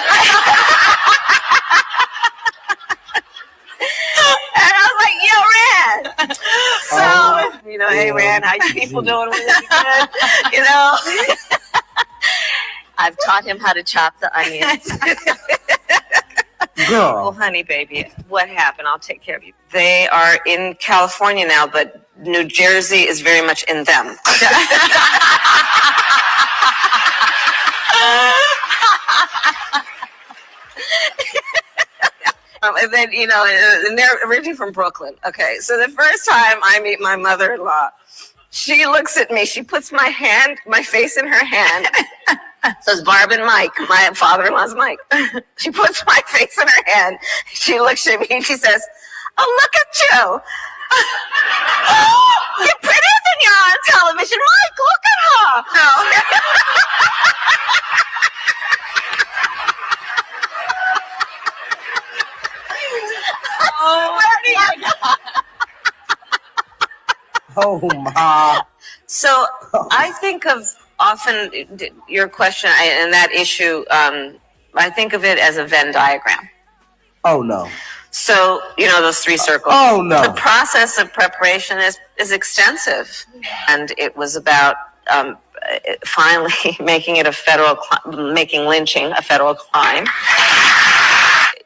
I was like, yo, Ran. So, you know, hey, Ran, how you people doing? Really good? You know? I've taught him how to chop the onions. Girl. Well, honey, baby, what happened? I'll take care of you. They are in California now, but New Jersey is very much in them. And then, you know, and they're originally from Brooklyn. Okay, so the first time I meet my mother-in-law, she looks at me, she puts my face in her hand. So it's Barb and Mike, my father-in-law's Mike. She puts my face in her hand. She looks at me and she says, oh, look at you. Oh, you're prettier than you're on television. Mike, look at her. No. Oh, oh my. So I think of often your question and that issue, I think of it as a Venn diagram. Oh no. So, you know, those three circles. Oh no. The process of preparation is extensive. And it was about finally making it making lynching a federal crime.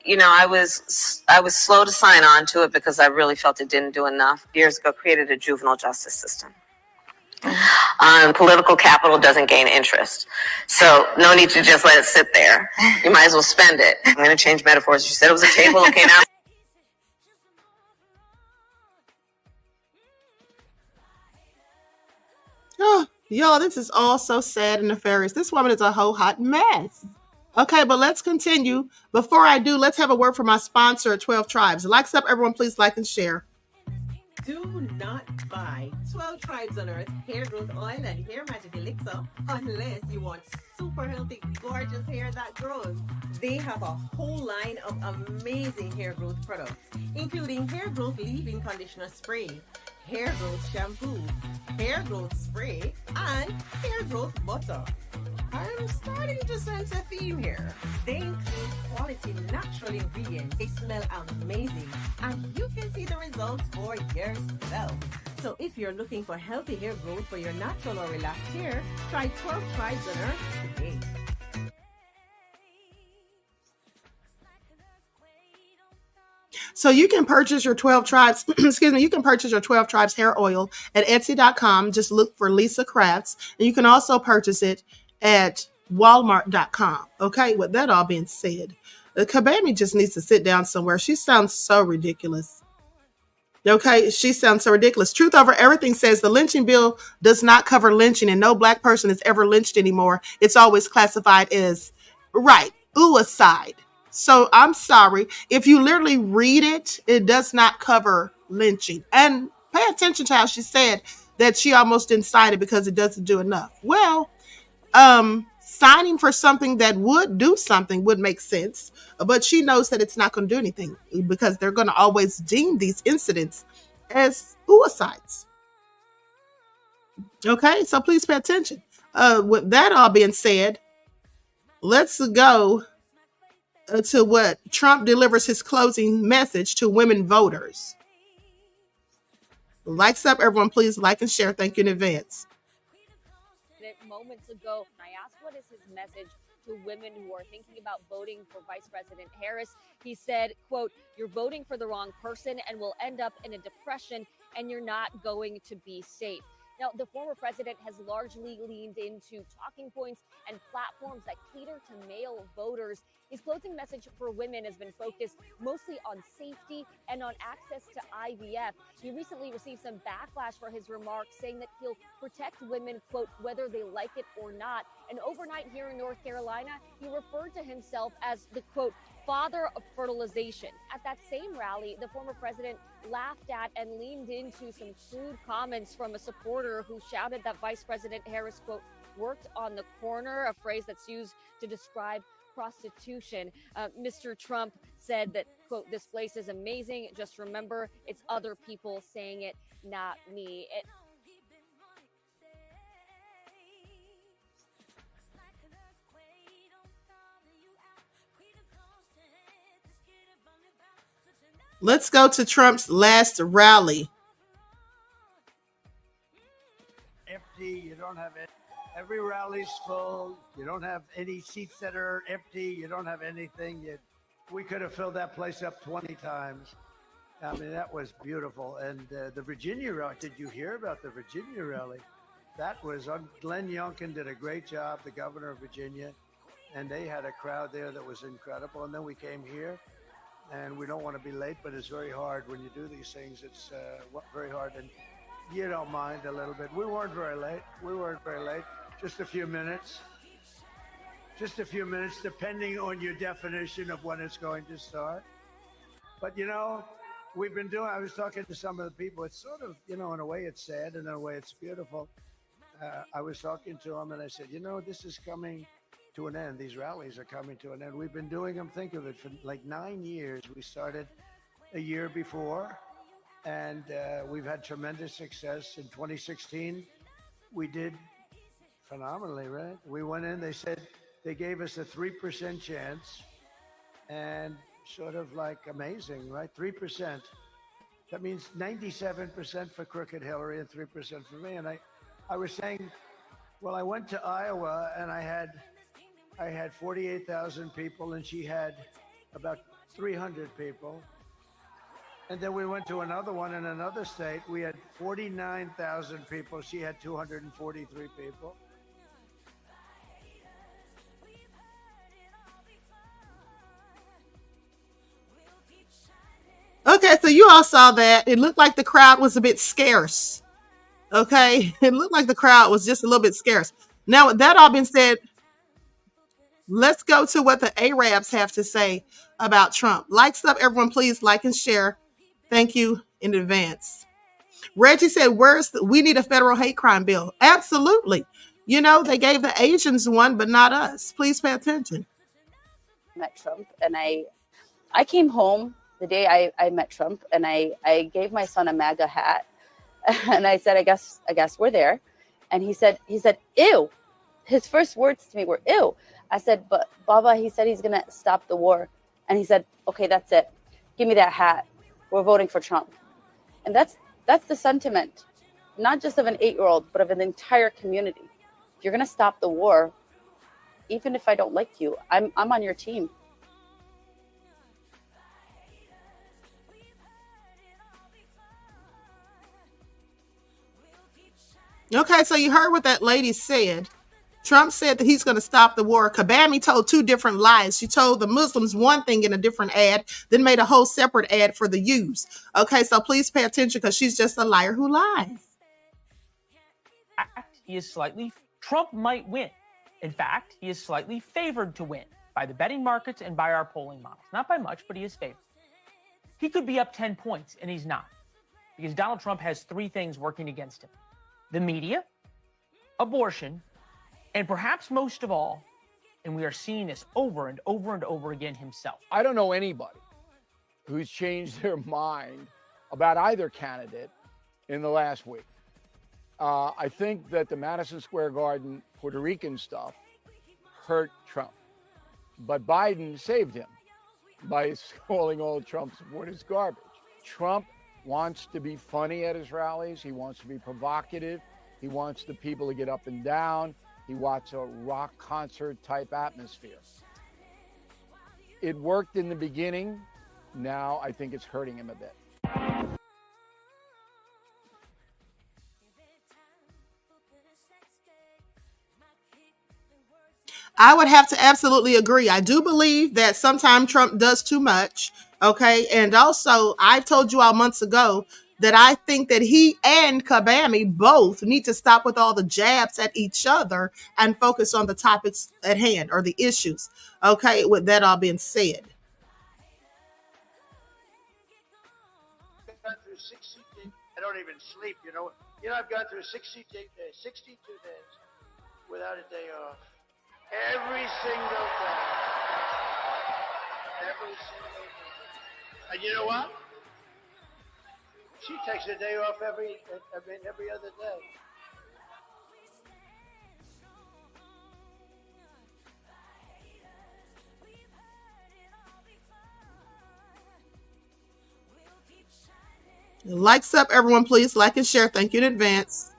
You know, I was slow to sign on to it because I really felt it didn't do enough. Years ago, created a juvenile justice system. Political capital doesn't gain interest. So no need to just let it sit there. You might as well spend it. I'm going to change metaphors. You said it was a table. Okay, now. Oh, y'all, this is all so sad and nefarious. This woman is a whole hot mess. Okay, but let's continue. Before I do, let's have a word from my sponsor at 12 Tribes. Likes up, everyone, please like and share. Do not buy 12 Tribes on Earth hair growth oil and hair magic elixir unless you want super healthy, gorgeous hair that grows. They have a whole line of amazing hair growth products, including hair growth leave-in conditioner spray, hair growth shampoo, hair growth spray, and hair growth butter. I'm starting to sense a theme here. They include quality natural ingredients. They smell amazing, and you can see the results for yourself. So if you're looking for healthy hair growth for your natural or relaxed hair, try 12 Tribes on Earth today. So you can purchase your 12 Tribes, excuse me, you can purchase your 12 Tribes hair oil at Etsy.com. Just look for Lisa Crafts. And you can also purchase it at Walmart.com. Okay, with that all being said, Kabami just needs to sit down somewhere. She sounds so ridiculous. Okay, she sounds so ridiculous. Truth Over Everything says the lynching bill does not cover lynching and no black person is ever lynched anymore. It's always classified as, right, suicide. So I'm sorry. If you literally read it, it does not cover lynching. And pay attention to how she said that she almost didn't sign it because it doesn't do enough. Well, signing for something that would do something would make sense, but she knows that it's not going to do anything because they're going to always deem these incidents as suicides. Okay, so please pay attention. With that all being said, let's go to what Trump delivers his closing message to women voters. Likes up, everyone. Please like and share. Thank you in advance. Moments ago, I asked what is his message to women who are thinking about voting for Vice President Harris. He said, quote, "You're voting for the wrong person and will end up in a depression and you're not going to be safe." Now, the former president has largely leaned into talking points and platforms that cater to male voters. His closing message for women has been focused mostly on safety and on access to IVF. He recently received some backlash for his remarks, saying that he'll protect women, quote, "whether they like it or not." And overnight here in North Carolina, he referred to himself as the, quote, "father of fertilization." At that same rally, the former president laughed at and leaned into some crude comments from a supporter who shouted that Vice President Harris, quote, "worked on the corner," a phrase that's used to describe prostitution. Mr. Trump said that, quote, "this place is amazing. Just remember, it's other people saying it, not me." Let's go to Trump's last rally. Empty, you don't have it. Every rally's full. You don't have any seats that are empty. You don't have anything. We could have filled that place up 20 times. I mean, that was beautiful. And the Virginia rally, did you hear about the Virginia rally? That was, Glenn Youngkin did a great job, the governor of Virginia. And they had a crowd there that was incredible. And then we came here. And we don't want to be late, but it's very hard when you do these things. It's very hard, and you don't mind a little bit. We weren't very late. Just a few minutes. Depending on your definition of when it's going to start. But, we've been doing, I was talking to some of the people. It's sort of, in a way it's sad, and in a way it's beautiful. I was talking to them, and I said, this is coming to an end. These rallies are coming to an end. We've been doing them, think of it, for like 9 years. We started a year before, and we've had tremendous success. In 2016, we did phenomenally, right? We went in, they said they gave us a 3% chance, and sort of like amazing, right? 3%. That means 97% for crooked Hillary and 3% for me. And I was saying, well, I went to Iowa, and I had 48,000 people, and she had about 300 people. And then we went to another one in another state. We had 49,000 people. She had 243 people. Okay, so you all saw that. It looked like the crowd was a bit scarce. Okay, it looked like the crowd was just a little bit scarce. Now, with that all being said, let's go to what the Arabs have to say about Trump. Likes up, everyone. Please like and share. Thank you in advance. Reggie said, we need a federal hate crime bill. Absolutely. They gave the Asians one, but not us. Please pay attention. Met Trump, and I came home the day I met Trump, and I gave my son a MAGA hat, and I said, I guess we're there. And he said, ew. His first words to me were, ew. I said, but Baba, he said he's going to stop the war. And he said, okay, that's it. Give me that hat. We're voting for Trump. And that's the sentiment, not just of an 8-year-old, but of an entire community. If you're going to stop the war, even if I don't like you, I'm on your team. Okay, so you heard what that lady said. Trump said that he's going to stop the war. Kabami told two different lies. She told the Muslims one thing in a different ad, then made a whole separate ad for the Jews. Okay, so please pay attention because she's just a liar who lies. He is Trump might win. In fact, he is slightly favored to win by the betting markets and by our polling models. Not by much, but he is favored. He could be up 10 points, and he's not. Because Donald Trump has 3 things working against him: the media, abortion, and perhaps most of all, And we are seeing this over and over and over again himself. I don't know anybody who's changed their mind about either candidate in the last week. I think that the Madison Square Garden Puerto Rican stuff hurt Trump, but Biden saved him by calling all Trump supporters garbage. Trump wants to be funny at his rallies. He wants to be provocative. He wants the people to get up and down. He wants a rock concert type atmosphere. It worked in the beginning. Now I think it's hurting him a bit. I would have to absolutely agree. I do believe that sometimes Trump does too much. Okay. And also, I've told you all months ago that I think that he and Kabami both need to stop with all the jabs at each other and focus on the topics at hand or the issues. Okay. With that all being said. I've gone through 60 days. I don't even sleep, you know. I've gone through 62 days without a day off. Every single day. Every single day. And you know what? She takes a day off every other day. Likes up, everyone, please. Like and share. Thank you in advance.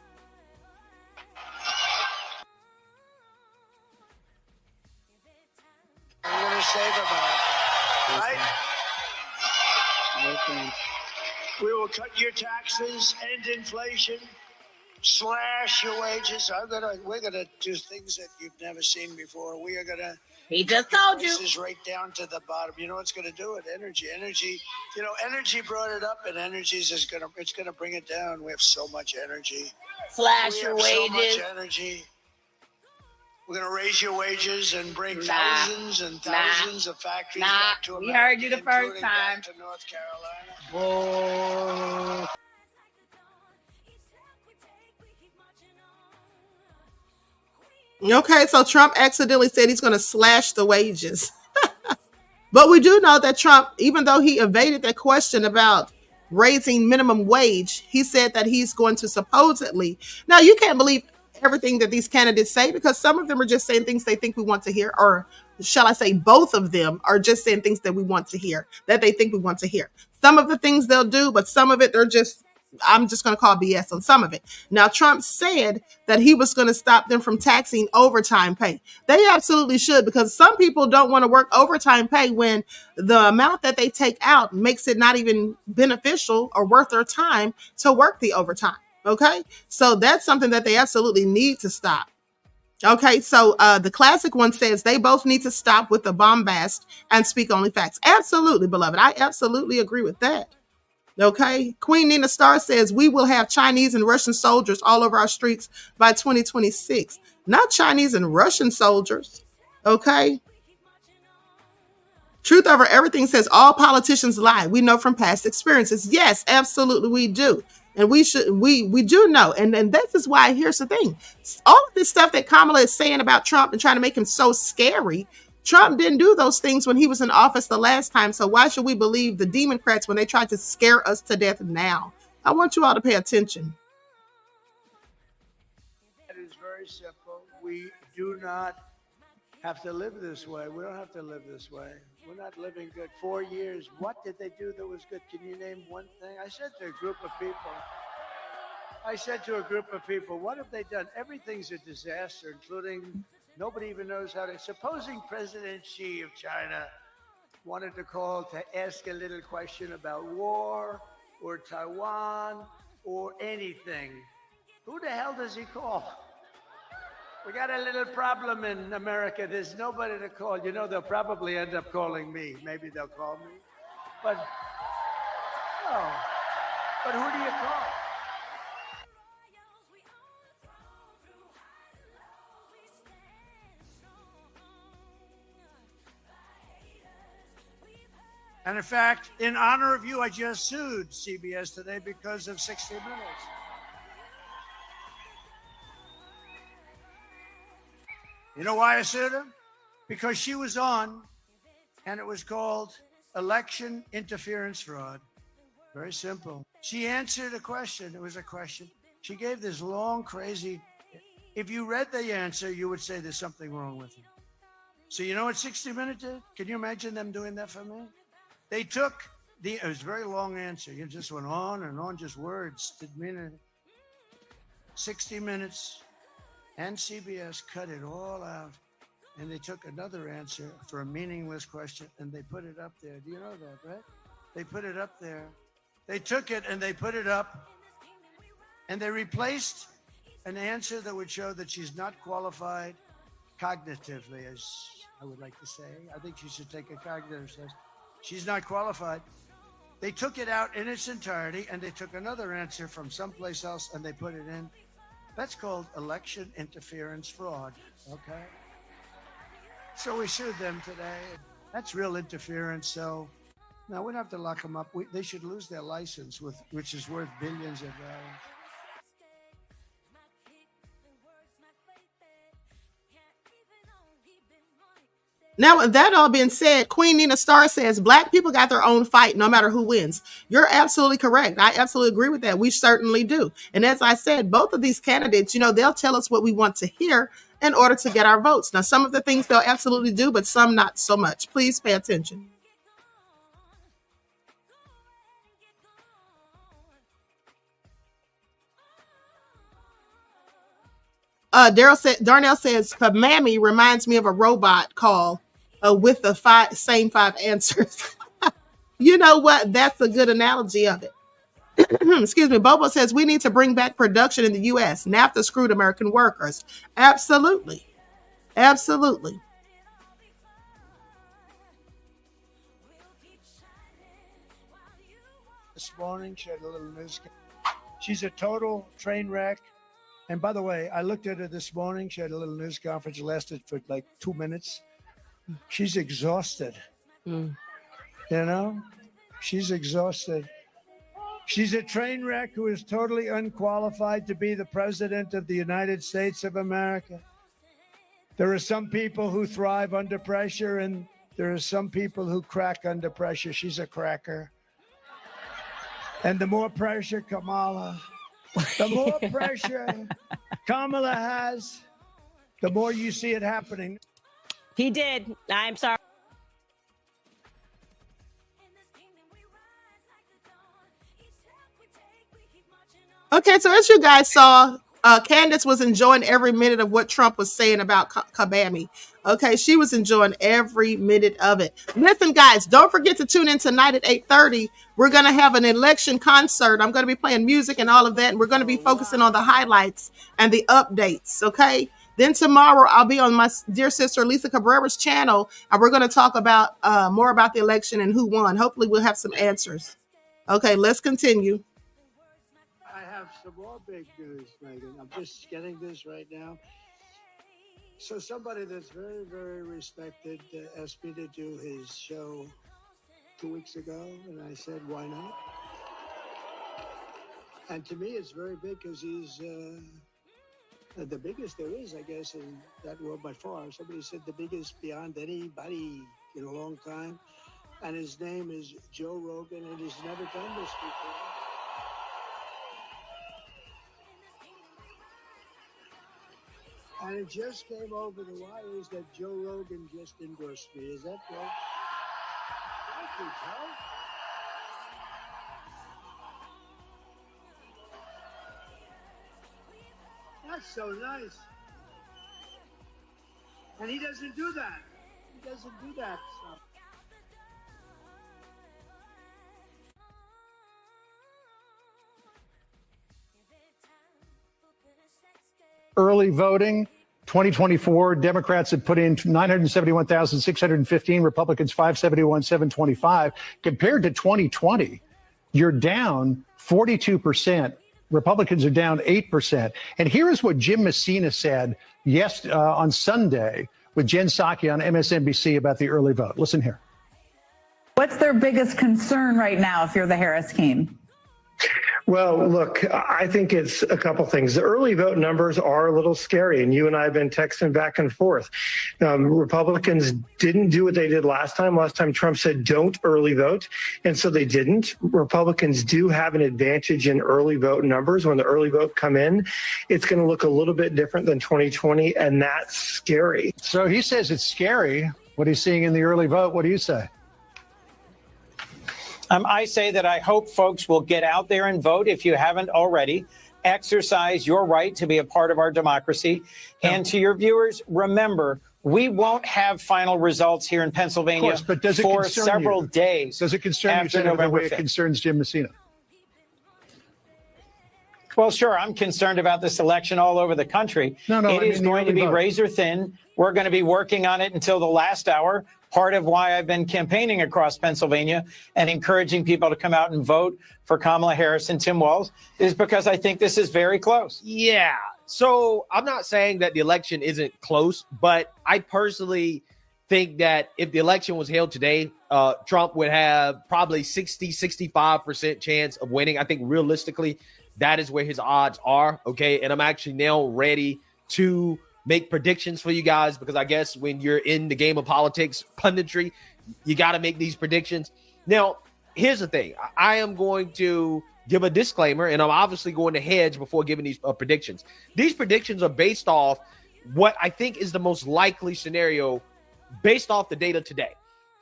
I'm going to save about it. Right? We will cut your taxes, end inflation, slash your wages. We're gonna do things that you've never seen before. We are gonna. He just told you. Prices right down to the bottom. You know what's gonna do it? Energy. You know, energy brought it up, and it's gonna bring it down. We have so much energy. Slash your wages. So much energy. We're going to raise your wages and bring thousands and thousands of factories back to America. We heard you the first time. Back to North Carolina. Okay, so Trump accidentally said he's going to slash the wages. But we do know that Trump, even though he evaded that question about raising minimum wage, he said that he's going to supposedly. Now, you can't believe everything that these candidates say, because some of them are just saying things they think we want to hear, or shall I say both of them are just saying things that we want to hear, that they think we want to hear. Some of the things they'll do, but some of it I'm just going to call BS on some of it. Now, Trump said that he was going to stop them from taxing overtime pay. They absolutely should, because some people don't want to work overtime pay when the amount that they take out makes it not even beneficial or worth their time to work the overtime. Okay, so that's something that they absolutely need to stop. Okay, so the classic one says they both need to stop with the bombast and speak only facts. Absolutely, beloved. I absolutely agree with that. Okay, Queen Nina Star says we will have Chinese and Russian soldiers all over our streets by 2026. Not Chinese and Russian soldiers. Okay. Truth Over Everything says all politicians lie. We know from past experiences. Yes, absolutely we do. And we do know. And this is why, here's the thing. All of this stuff that Kamala is saying about Trump and trying to make him so scary, Trump didn't do those things when he was in office the last time. So why should we believe the Democrats when they tried to scare us to death now? I want you all to pay attention. It is very simple. We do not have to live this way. We don't have to live this way. We're not living good. 4 years. What did they do that was good? Can you name one thing? I said to a group of people, what have they done? Everything's a disaster, including nobody even knows how to. Supposing President Xi of China wanted to call to ask a little question about war or Taiwan or anything, who the hell does he call? We got a little problem in America. There's nobody to call. You know, they'll probably end up calling me. Maybe they'll call me. But who do you call? And in fact, in honor of you, I just sued CBS today because of 60 Minutes. You know why I sued him? because she was on, and it was called election interference fraud. Very simple. She answered a question. It was a question. She gave this long, crazy. If you read the answer, you would say there's something wrong with you. So you know what 60 Minutes did? Can you imagine them doing that for me? They took it was a very long answer. You just went on and on, just words. Didn't mean it. 60 Minutes and CBS cut it all out. And they took another answer for a meaningless question and they put it up there. Do you know that, right? They put it up there. They took it and they put it up and they replaced an answer that would show that she's not qualified cognitively, as I would like to say. I think she should take a cognitive test. She's not qualified. They took it out in its entirety and they took another answer from someplace else and they put it in. That's called election interference fraud, okay? So we sued them today. That's real interference. So now we don't have to lock them up. They should lose their license, which is worth billions of dollars. Now, with that all being said, Queen Nina Star says Black people got their own fight no matter who wins. You're absolutely correct. I absolutely agree with that. We certainly do. And as I said, both of these candidates, they'll tell us what we want to hear in order to get our votes. Now, some of the things they'll absolutely do, but some not so much. Please pay attention. Darnell says, Mammy reminds me of a robot call with the same five answers. You know what? That's a good analogy of it. Excuse me. Bobo says, we need to bring back production in the U.S. NAFTA screwed American workers. Absolutely. Absolutely. This morning, she had a little news. She's a total train wreck. And by the way, I looked at her this morning. She had a little news conference. It lasted for like 2 minutes. She's exhausted. She's exhausted. She's a train wreck who is totally unqualified to be the president of the United States of America. There are some people who thrive under pressure, and there are some people who crack under pressure. She's a cracker. And the more pressure Kamala, the more pressure Kamala has, the more you see it happening. He did. I'm sorry. Okay, so as you guys saw, Candace was enjoying every minute of what Trump was saying about Kabami. Okay, she was enjoying every minute of it. Listen, guys, don't forget to tune in tonight at 8:30. We're going to have an election concert. I'm going to be playing music and all of that, and we're going to be focusing on the highlights and the updates, okay? Then tomorrow, I'll be on my dear sister Lisa Cabrera's channel, and we're going to talk about more about the election and who won. Hopefully, we'll have some answers. Okay, let's continue. I have some more big news, Megan. I'm just getting this right now. So somebody that's very, very respected asked me to do his show 2 weeks ago, and I said, why not? And to me, it's very big because he's the biggest there is, I guess, in that world by far. Somebody said the biggest beyond anybody in a long time. And his name is Joe Rogan, and he's never done this before. And it just came over the wires that Joe Rogan just endorsed me. Is that right? Thank you, Joe. That's so nice. And he doesn't do that. He doesn't do that stuff. Early voting, 2024, Democrats have put in 971,615, Republicans 571,725. Compared to 2020, you're down 42%. Republicans are down 8%. And here is what Jim Messina said on Sunday with Jen Psaki on MSNBC about the early vote. Listen here. What's their biggest concern right now if you're the Harris team? Well, look, I think it's a couple things. The early vote numbers are a little scary, and you and I have been texting back and forth. Republicans didn't do what they did last time. Last time Trump said don't early vote, and so they didn't. Republicans do have an advantage in early vote numbers. When the early vote come in, it's going to look a little bit different than 2020, and that's scary. So he says it's scary. What he's seeing in the early vote, what do you say? I say that I hope folks will get out there and vote if you haven't already. Exercise your right to be a part of our democracy. And to your viewers, remember, we won't have final results here in Pennsylvania but does it for concern several you? days. Does it concern you after Senator, the November way it 5th? concerns Jim Messina? Well, sure. I'm concerned about this election all over the country. No, It is going to be razor thin. We're going to be working on it until the last hour. Part of why I've been campaigning across Pennsylvania and encouraging people to come out and vote for Kamala Harris and Tim Walz is because I think this is very close. Yeah. So I'm not saying that the election isn't close, but I personally think that if the election was held today, Trump would have probably 65% chance of winning. I think realistically, that is where his odds are. Okay. And I'm actually now ready to make predictions for you guys, because I guess when you're in the game of politics, punditry, you got to make these predictions. Now, here's the thing. I am going to give a disclaimer, and I'm obviously going to hedge before giving these predictions. These predictions are based off what I think is the most likely scenario based off the data today.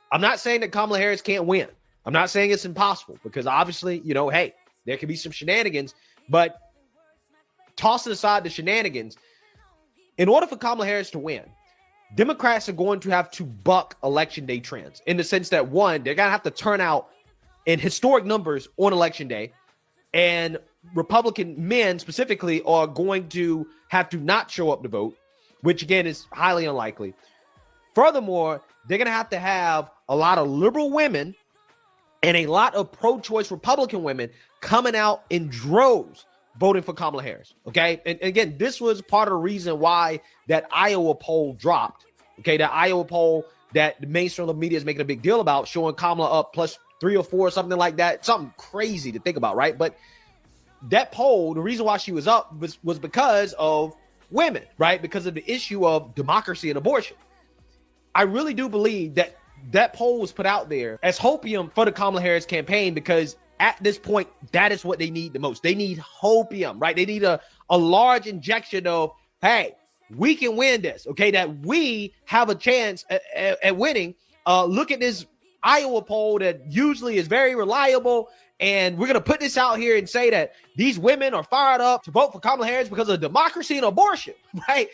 I'm not saying that Kamala Harris can't win. I'm not saying it's impossible, because obviously, you know, hey, there could be some shenanigans, but tossing aside the shenanigans, in order for Kamala Harris to win, Democrats are going to have to buck election day trends in the sense that, one, they're going to have to turn out in historic numbers on election day, and Republican men specifically are going to have to not show up to vote, which again is highly unlikely. Furthermore, they're going to have a lot of liberal women and a lot of pro-choice Republican women coming out in droves voting for Kamala Harris. Okay. And again, this was part of the reason why that Iowa poll dropped. Okay. That Iowa poll that the mainstream media is making a big deal about, showing Kamala up +3 or 4 or something like that. Something crazy to think about, right? But that poll, the reason why she was up was because of women, right? Because of the issue of democracy and abortion. I really do believe that that poll was put out there as hopium for the Kamala Harris campaign, because at this point, that is what they need the most. They need hopium, right? They need a large injection of, hey, we can win this, okay? That we have a chance at winning. Look at this Iowa poll that usually is very reliable, and we're going to put this out here and say that these women are fired up to vote for Kamala Harris because of democracy and abortion, right?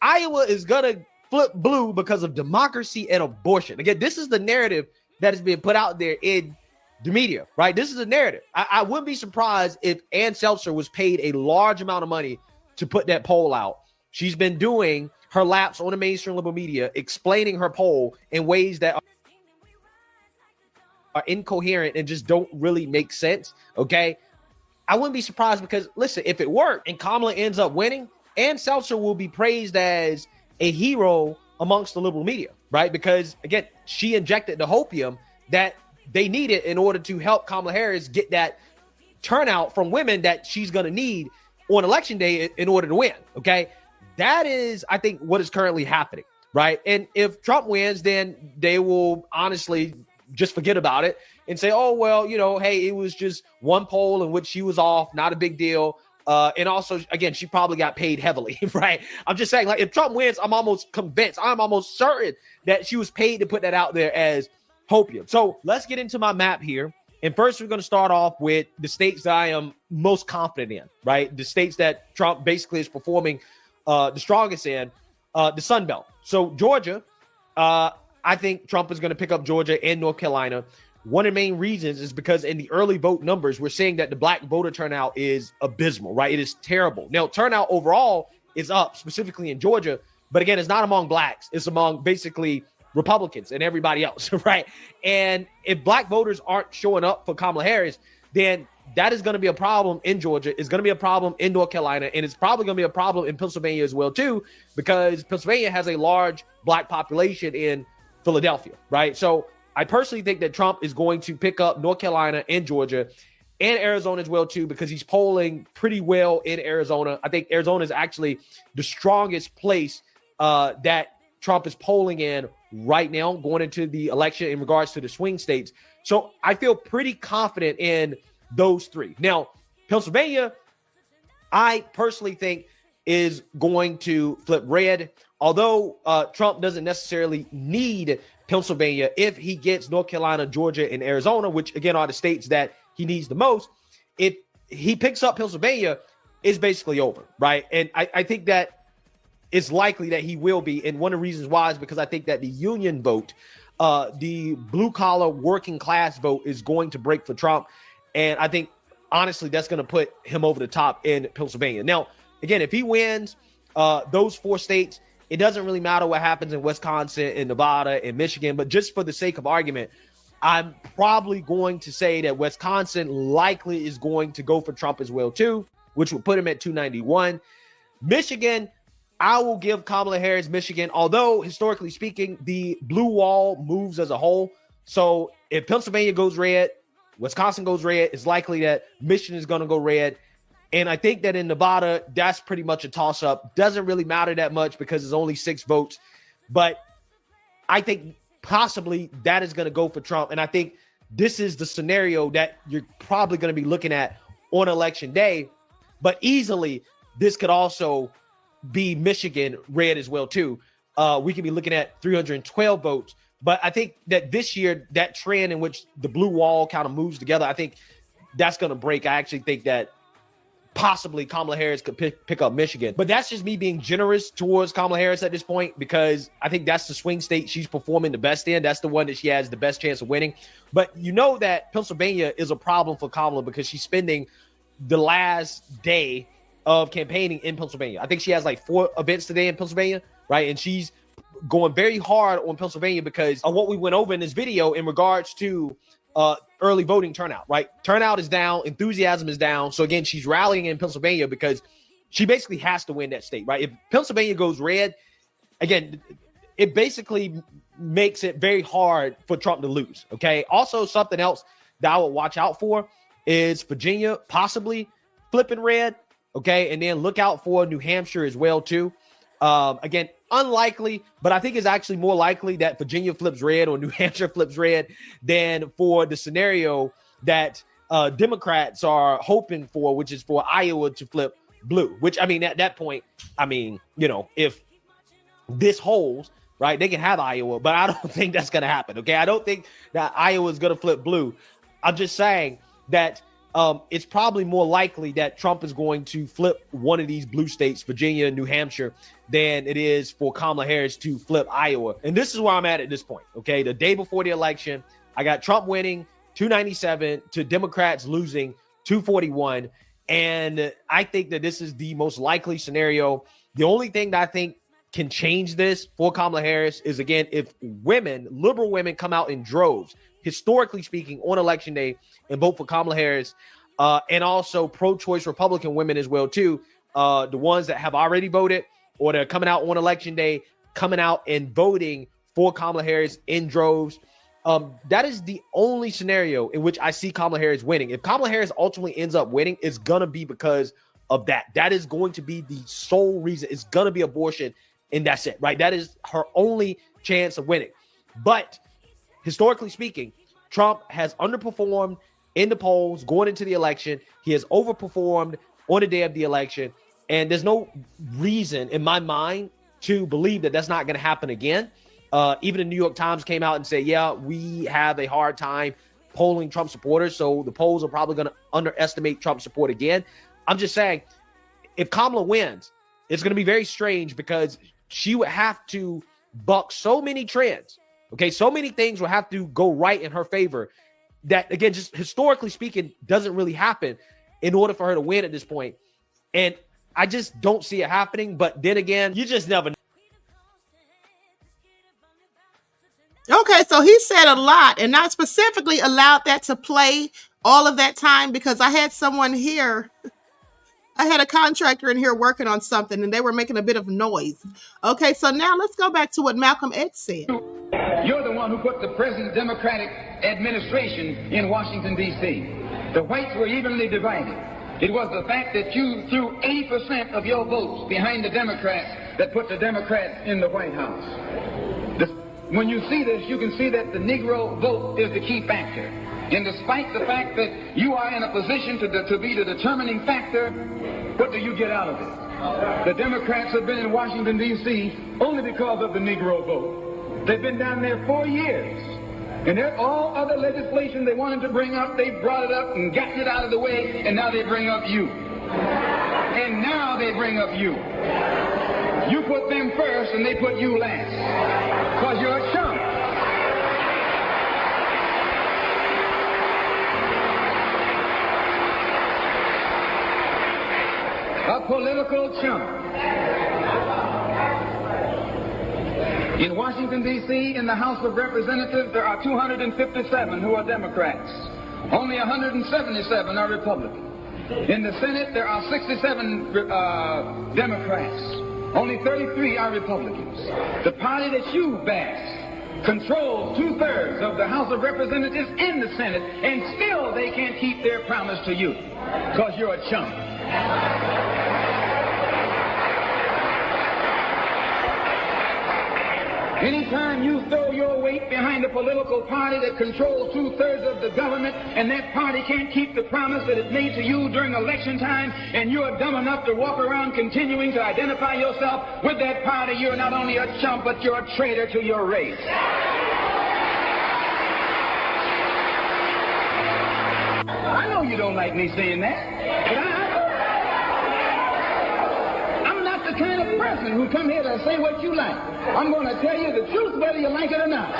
Iowa is going to flip blue because of democracy and abortion. Again, this is the narrative that is being put out there in the media, right? This is a narrative. I wouldn't be surprised if Ann Seltzer was paid a large amount of money to put that poll out. She's been doing her laps on the mainstream liberal media, explaining her poll in ways that are incoherent and just don't really make sense, okay? I wouldn't be surprised, because, listen, if it worked and Kamala ends up winning, Ann Seltzer will be praised as a hero amongst the liberal media, right? Because, again, she injected the hopium that they needed in order to help Kamala Harris get that turnout from women that she's going to need on election day in order to win. Okay. That is, I think, what is currently happening. Right. And if Trump wins, then they will honestly just forget about it and say, oh, well, you know, hey, it was just one poll in which she was off. Not a big deal. And also, again, she probably got paid heavily, right? I'm just saying, like, if Trump wins, I'm almost convinced, I'm almost certain that she was paid to put that out there as hopium. So let's get into my map here. And first, we're going to start off with the states that I am most confident in, right? The states that Trump basically is performing the strongest in, the Sun Belt. So Georgia, I think Trump is going to pick up Georgia and North Carolina. One of the main reasons is because in the early vote numbers, we're seeing that the black voter turnout is abysmal, right? It is terrible. Now, turnout overall is up, specifically in Georgia. But again, it's not among blacks. It's among basically Republicans and everybody else, right? And if black voters aren't showing up for Kamala Harris, then that is going to be a problem in Georgia. It's going to be a problem in North Carolina, and it's probably going to be a problem in Pennsylvania as well, too, because Pennsylvania has a large black population in Philadelphia, right? So I personally think that Trump is going to pick up North Carolina and Georgia. and Arizona as well too, because he's polling pretty well in Arizona. I think Arizona is actually the strongest place that Trump is polling in right now going into the election in regards to the swing states. So I feel pretty confident in those three. Now, Pennsylvania, I personally think is going to flip red, although Trump doesn't necessarily need Pennsylvania. If he gets North Carolina, Georgia, and Arizona, which again are the states that he needs the most, if he picks up Pennsylvania, it's basically over, right? And I think that it's likely that he will be. And one of the reasons why is because I think that the union vote, the blue-collar working class vote is going to break for Trump. And I think, honestly, that's going to put him over the top in Pennsylvania. Now, again, if he wins those 4 states, it doesn't really matter what happens in Wisconsin and Nevada and Michigan. But just for the sake of argument, I'm probably going to say that Wisconsin likely is going to go for Trump as well, too, which would put him at 291. Michigan, I will give Kamala Harris Michigan, although historically speaking, the blue wall moves as a whole. So if Pennsylvania goes red, Wisconsin goes red, it's likely that Michigan is going to go red. And I think that in Nevada, that's pretty much a toss-up. Doesn't really matter that much because there's only 6 votes. But I think possibly that is going to go for Trump. And I think this is the scenario that you're probably going to be looking at on Election Day. But easily, this could also be Michigan red as well, too. We could be looking at 312 votes. But I think that this year, that trend in which the blue wall kind of moves together, I think that's going to break. I actually think that possibly Kamala Harris could pick up Michigan. But that's just me being generous towards Kamala Harris at this point, because I think that's the swing state she's performing the best in. That's the one that she has the best chance of winning. But you know that Pennsylvania is a problem for Kamala because she's spending the last day of campaigning in Pennsylvania. I think she has like 4 events today in Pennsylvania, right? And she's going very hard on Pennsylvania because of what we went over in this video in regards to early voting turnout, right? Turnout is down, enthusiasm is down. So again, she's rallying in Pennsylvania because she basically has to win that state, right? If Pennsylvania goes red, again, it basically makes it very hard for Trump to lose, okay? Also, something else that I would watch out for is Virginia possibly flipping red, okay? And then look out for New Hampshire as well, too. Again, unlikely, but I think it's actually more likely that Virginia flips red or New Hampshire flips red than for the scenario that Democrats are hoping for, which is for Iowa to flip blue, which, I mean, at that point, I mean, you know, if this holds, right, they can have Iowa, but I don't think that's going to happen, okay? I don't think that Iowa is going to flip blue. I'm just saying that it's probably more likely that Trump is going to flip one of these blue states, Virginia and New Hampshire, than it is for Kamala Harris to flip Iowa. And this is where I'm at this point, okay? The day before the election, I got Trump winning 297 to Democrats losing 241. And I think that this is the most likely scenario. The only thing that I think can change this for Kamala Harris is, again, if women, liberal women, come out in droves, historically speaking, on Election Day and vote for Kamala Harris, and also pro-choice Republican women as well, too, the ones that have already voted or they're coming out on Election Day, coming out and voting for Kamala Harris in droves. That is the only scenario in which I see Kamala Harris winning. If Kamala Harris ultimately ends up winning, it's going to be because of that. That is going to be the sole reason. It's going to be abortion, and that's it, right? That is her only chance of winning. But historically speaking, Trump has underperformed in the polls going into the election. He has overperformed on the day of the election. And there's no reason in my mind to believe that that's not going to happen again. Even the New York Times came out and said, yeah, we have a hard time polling Trump supporters. So the polls are probably going to underestimate Trump support again. I'm just saying, if Kamala wins, it's going to be very strange because she would have to buck so many trends. Okay, so many things will have to go right in her favor that, again, just historically speaking, doesn't really happen in order for her to win at this point. And I just don't see it happening. But then again, you just never know. Okay, so he said a lot and not specifically allowed that to play all of that time because I had someone here. I had a contractor in here working on something and they were making a bit of noise. Okay, so now let's go back to what Malcolm X said. You're the one who put the present Democratic administration in Washington, D.C. The whites were evenly divided. It was the fact that you threw 80% of your votes behind the Democrats that put the Democrats in the White House. When you see this, you can see that the Negro vote is the key factor. And despite the fact that you are in a position to be the determining factor, what do you get out of it? The Democrats have been in Washington, D.C. only because of the Negro vote. They've been down there 4 years. And all other legislation they wanted to bring up, they brought it up and gotten it out of the way, and now they bring up you. And now they bring up you. You put them first and they put you last. Because you're a chump. A political chump. In Washington, D.C., in the House of Representatives, there are 257 who are Democrats. Only 177 are Republicans. In the Senate, there are 67 Democrats. Only 33 are Republicans. The party that you bash controls 2/3 of the House of Representatives and the Senate, and still they can't keep their promise to you because you're a chump. Anytime you throw your weight behind a political party that controls 2/3 of the government and that party can't keep the promise that it made to you during election time, and you're dumb enough to walk around continuing to identify yourself with that party, you're not only a chump, but you're a traitor to your race. I know you don't like me saying that, but I'm not the kind of person who come here to say what you like. I'm going to tell you the truth whether you like it or not.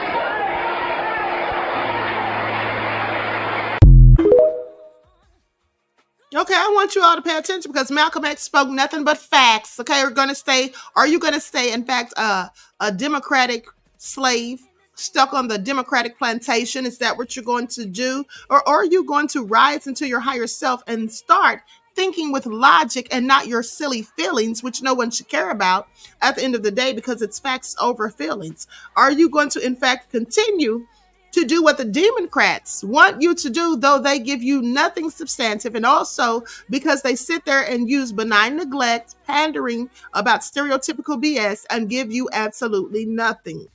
Okay, I want you all to pay attention because Malcolm X spoke nothing but facts. Okay, are you going to stay, in fact, a Democratic slave stuck on the Democratic plantation? Is that what you're going to do? Or are you going to rise into your higher self and start thinking with logic and not your silly feelings, which no one should care about at the end of the day because it's facts over feelings? Are you going to, in fact, continue to do what the Democrats want you to do, though they give you nothing substantive, and also because they sit there and use benign neglect, pandering about stereotypical BS, and give you absolutely nothing?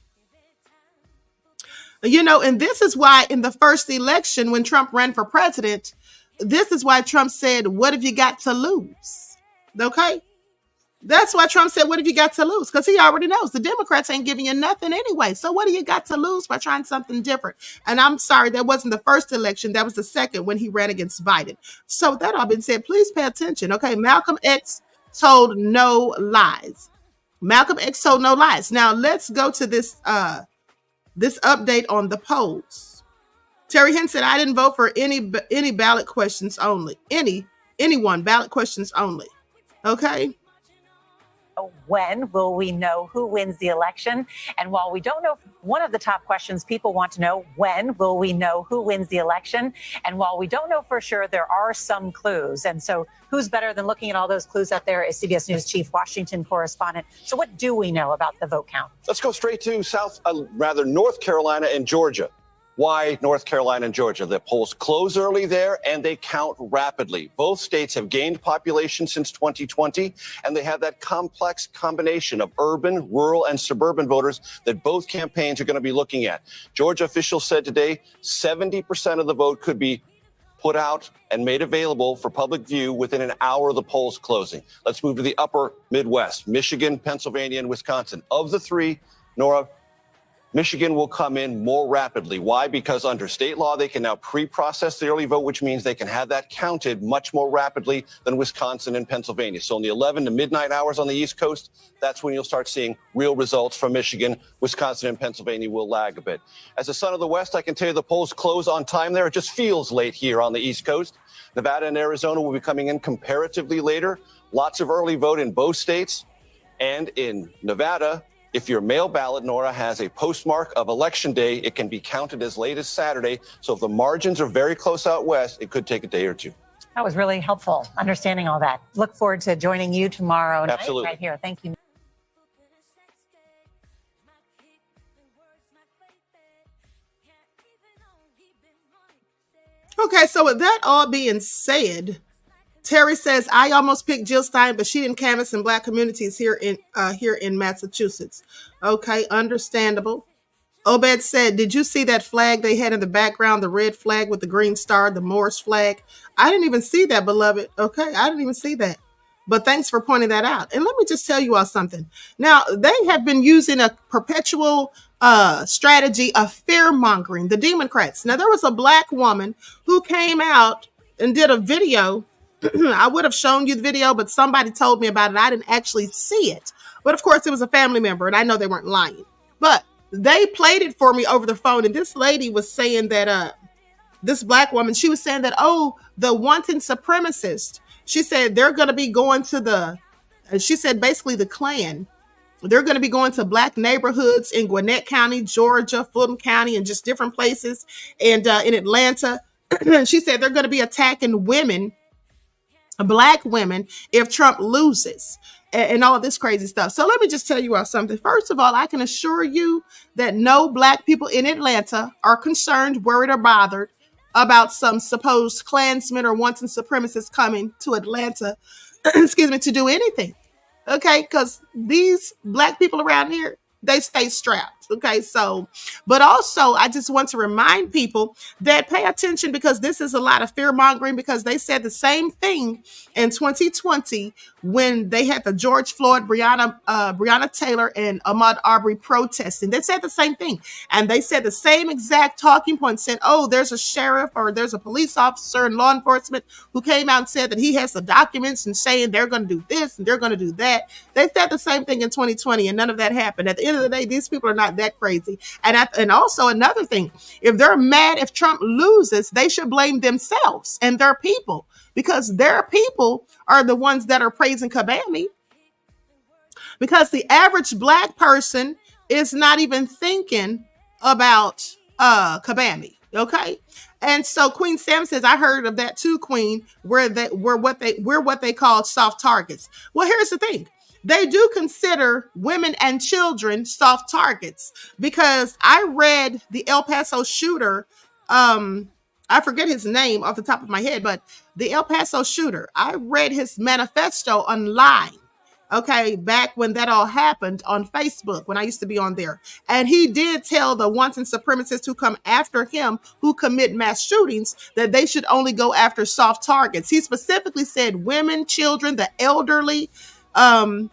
You know, and this is why in the first election, when Trump ran for president, this is why Trump said, what have you got to lose? Okay? That's why Trump said, what have you got to lose? Because he already knows the Democrats ain't giving you nothing anyway. So what do you got to lose by trying something different? And I'm sorry, that wasn't the first election. That was the second when he ran against Biden. So that all been said, please pay attention. Okay, Malcolm X told no lies. Malcolm X told no lies. Now let's go to this update on the polls. Terry Hinn said, I didn't vote for any ballot questions only. Anyone, ballot questions only. Okay. When will we know who wins the election? And while we don't know, one of the top questions people want to know, when will we know who wins the election? And while we don't know for sure, there are some clues. And so who's better than looking at all those clues out there is CBS News chief Washington correspondent. So what do we know about the vote count? Let's go straight to North Carolina and Georgia. Why North Carolina and Georgia? The polls close early there and they count rapidly. Both states have gained population since 2020, and they have that complex combination of urban, rural, and suburban voters that both campaigns are going to be looking at. Georgia officials said today 70% of the vote could be put out and made available for public view within an hour of the polls closing. Let's move to the upper Midwest, Michigan, Pennsylvania, and Wisconsin. Of the three, Nora, Michigan will come in more rapidly. Why? Because under state law, they can now pre-process the early vote, which means they can have that counted much more rapidly than Wisconsin and Pennsylvania. So in the 11 to midnight hours on the East Coast, that's when you'll start seeing real results from Michigan. Wisconsin and Pennsylvania will lag a bit. As a son of the West, I can tell you the polls close on time there. It just feels late here on the East Coast. Nevada and Arizona will be coming in comparatively later. Lots of early vote in both states. And in Nevada, if your mail ballot, Nora, has a postmark of Election Day, it can be counted as late as Saturday. So if the margins are very close out west, it could take a day or two. That was really helpful, understanding all that. Look forward to joining you tomorrow night right here. Thank you. Okay, so with that all being said, Terry says, I almost picked Jill Stein, but she didn't canvass in Black communities here in Massachusetts. Okay, understandable. Obed said, did you see that flag they had in the background, the red flag with the green star, the Morris flag? I didn't even see that, beloved. Okay, I didn't even see that. But thanks for pointing that out. And let me just tell you all something. Now, they have been using a perpetual strategy of fear-mongering, the Democrats. Now, there was a Black woman who came out and did a video. I would have shown you the video, but somebody told me about it. I didn't actually see it. But of course, it was a family member, and I know they weren't lying. But they played it for me over the phone, and this lady was saying that this Black woman, she was saying that, oh, the wanton supremacist, she said they're going to be going to she said basically the Klan, they're going to be going to Black neighborhoods in Gwinnett County, Georgia, Fulton County, and just different places, and in Atlanta. She said they're going to be attacking women, Black women, if Trump loses, and all this crazy stuff. So let me just tell you all something. First of all, I can assure you that no Black people in Atlanta are concerned, worried, or bothered about some supposed Klansmen or wanton supremacists coming to Atlanta, excuse me, to do anything. Okay, because these Black people around here, they stay strapped. Okay, so, but also I just want to remind people that pay attention, because this is a lot of fear mongering, because they said the same thing in 2020 when they had the George Floyd, Breonna Taylor, and Ahmaud Arbery protesting. They said the same thing, and they said the same exact talking point, said, oh, there's a sheriff or there's a police officer in law enforcement who came out and said that he has the documents and saying they're going to do this and they're going to do that. They said the same thing in 2020, and none of that happened. At the end of the day, these people are not that crazy. And also another thing, if they're mad if Trump loses, they should blame themselves and their people, because their people are the ones that are praising Kabami, because the average Black person is not even thinking about Kabami. Okay. And so Queen Sam says, I heard of that too, Queen, we're what they call soft targets. Well, here's the thing. They do consider women and children soft targets, because I read the El Paso shooter. I forget his name off the top of my head, but the El Paso shooter, I read his manifesto online. Okay, back when that all happened on Facebook, when I used to be on there. And he did tell the wanton supremacists who come after him, who commit mass shootings, that they should only go after soft targets. He specifically said women, children, the elderly, and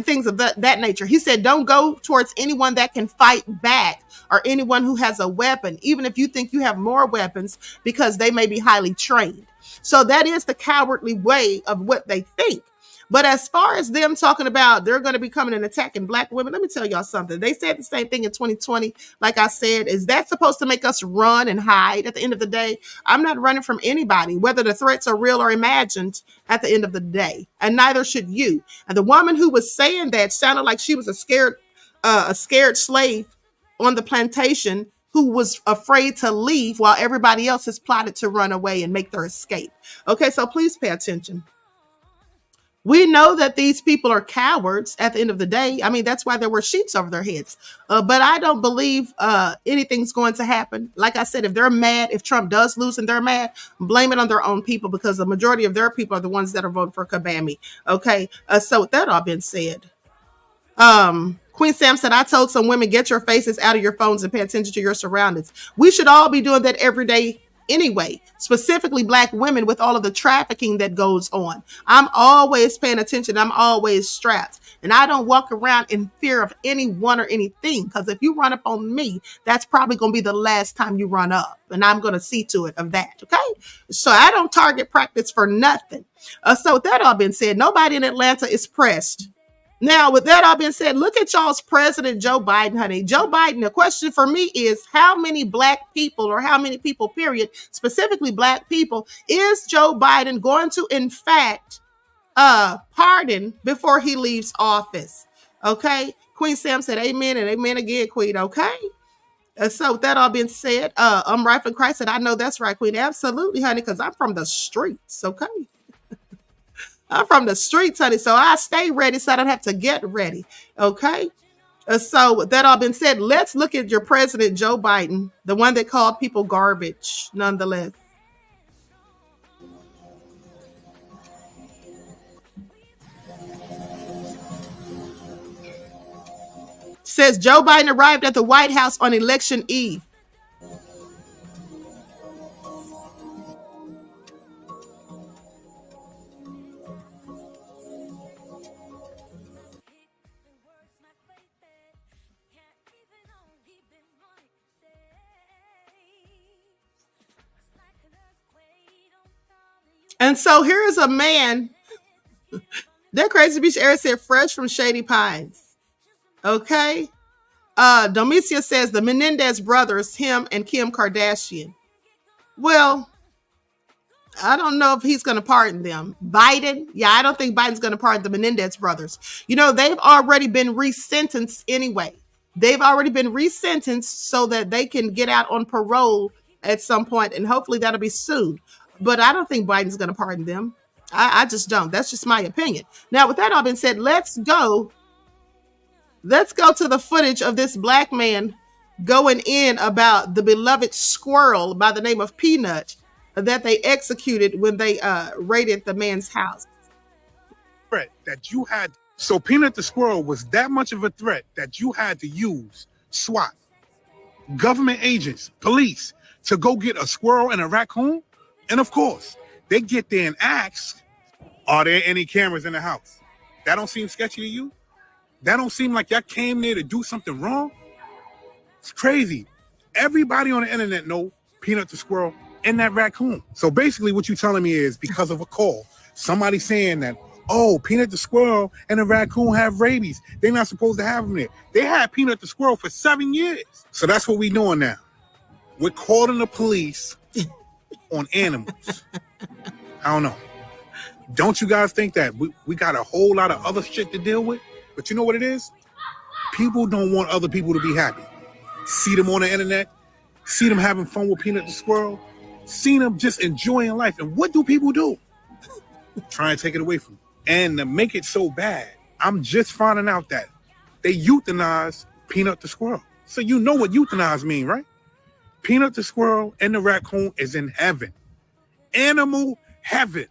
things of that nature. He said, don't go towards anyone that can fight back or anyone who has a weapon, even if you think you have more weapons, because they may be highly trained. So that is the cowardly way of what they think. But as far as them talking about they're going to be coming and attacking Black women, let me tell y'all something. They said the same thing in 2020. Like I said, is that supposed to make us run and hide? At the end of the day, I'm not running from anybody, whether the threats are real or imagined at the end of the day. And neither should you. And the woman who was saying that sounded like she was a scared slave on the plantation who was afraid to leave while everybody else has plotted to run away and make their escape. Okay, so please pay attention. We know that these people are cowards at the end of the day. I mean, that's why there were sheets over their heads. But I don't believe anything's going to happen. Like I said, if they're mad, if Trump does lose and they're mad, blame it on their own people, because the majority of their people are the ones that are voting for Kabami. Okay, so with that all been said, Queen Sam said, I told some women, get your faces out of your phones and pay attention to your surroundings. We should all be doing that every day anyway, specifically Black women, with all of the trafficking that goes on. I'm always paying attention. I'm always strapped. And I don't walk around in fear of anyone or anything, because if you run up on me, that's probably going to be the last time you run up. And I'm going to see to it of that. Okay. So I don't target practice for nothing. So with that all being said, nobody in Atlanta is pressed. Now, with that all being said, look at y'all's President Joe Biden, honey. Joe Biden, the question for me is, how many Black people, or how many people, period, specifically Black people, is Joe Biden going to, in fact, pardon before he leaves office? Okay. Queen Sam said, amen and amen again, Queen. Okay. So with that all being said, Rifle Christ said, I know that's right, Queen. Absolutely, honey, because I'm from the streets. Okay. I'm from the streets, honey, so I stay ready so I don't have to get ready. Okay. So with that all been said, let's look at your president, Joe Biden, the one that called people garbage, nonetheless. Says Joe Biden arrived at the White House on election eve. And so here is a man. That Crazy Beach area said fresh from Shady Pines. Okay. Domicia says the Menendez brothers, him and Kim Kardashian. Well, I don't know if he's going to pardon them. Biden, yeah, I don't think Biden's going to pardon the Menendez brothers. You know, they've already been resentenced anyway. They've already been resentenced so that they can get out on parole at some point, and hopefully that'll be soon. But I don't think Biden's going to pardon them. I just don't. That's just my opinion. Now, with that all been said, let's go to the footage of this black man going in about the beloved squirrel by the name of Peanut that they executed when they raided the man's house. Threat that you had. So Peanut the squirrel was that much of a threat that you had to use SWAT, government agents, police to go get a squirrel and a raccoon. And of course, they get there and ask, are there any cameras in the house? That don't seem sketchy to you? That don't seem like y'all came there to do something wrong? It's crazy. Everybody on the internet know Peanut the squirrel and that raccoon. So basically what you're telling me is because of a call, somebody saying that, oh, Peanut the squirrel and the raccoon have rabies. They're not supposed to have them there. They had Peanut the squirrel for 7 years. So that's what we doing now. We're calling the police on animals. I don't know. Don't you guys think that we got a whole lot of other shit to deal with? But you know what it is? People don't want other people to be happy. See them on the internet, see them having fun with Peanut the squirrel, see them just enjoying life. And what do people do? Try and take it away from them. And to make it so bad, I'm just finding out that they euthanize Peanut the squirrel. So you know what euthanize mean, right? Peanut the squirrel and the raccoon is in heaven. Animal heaven.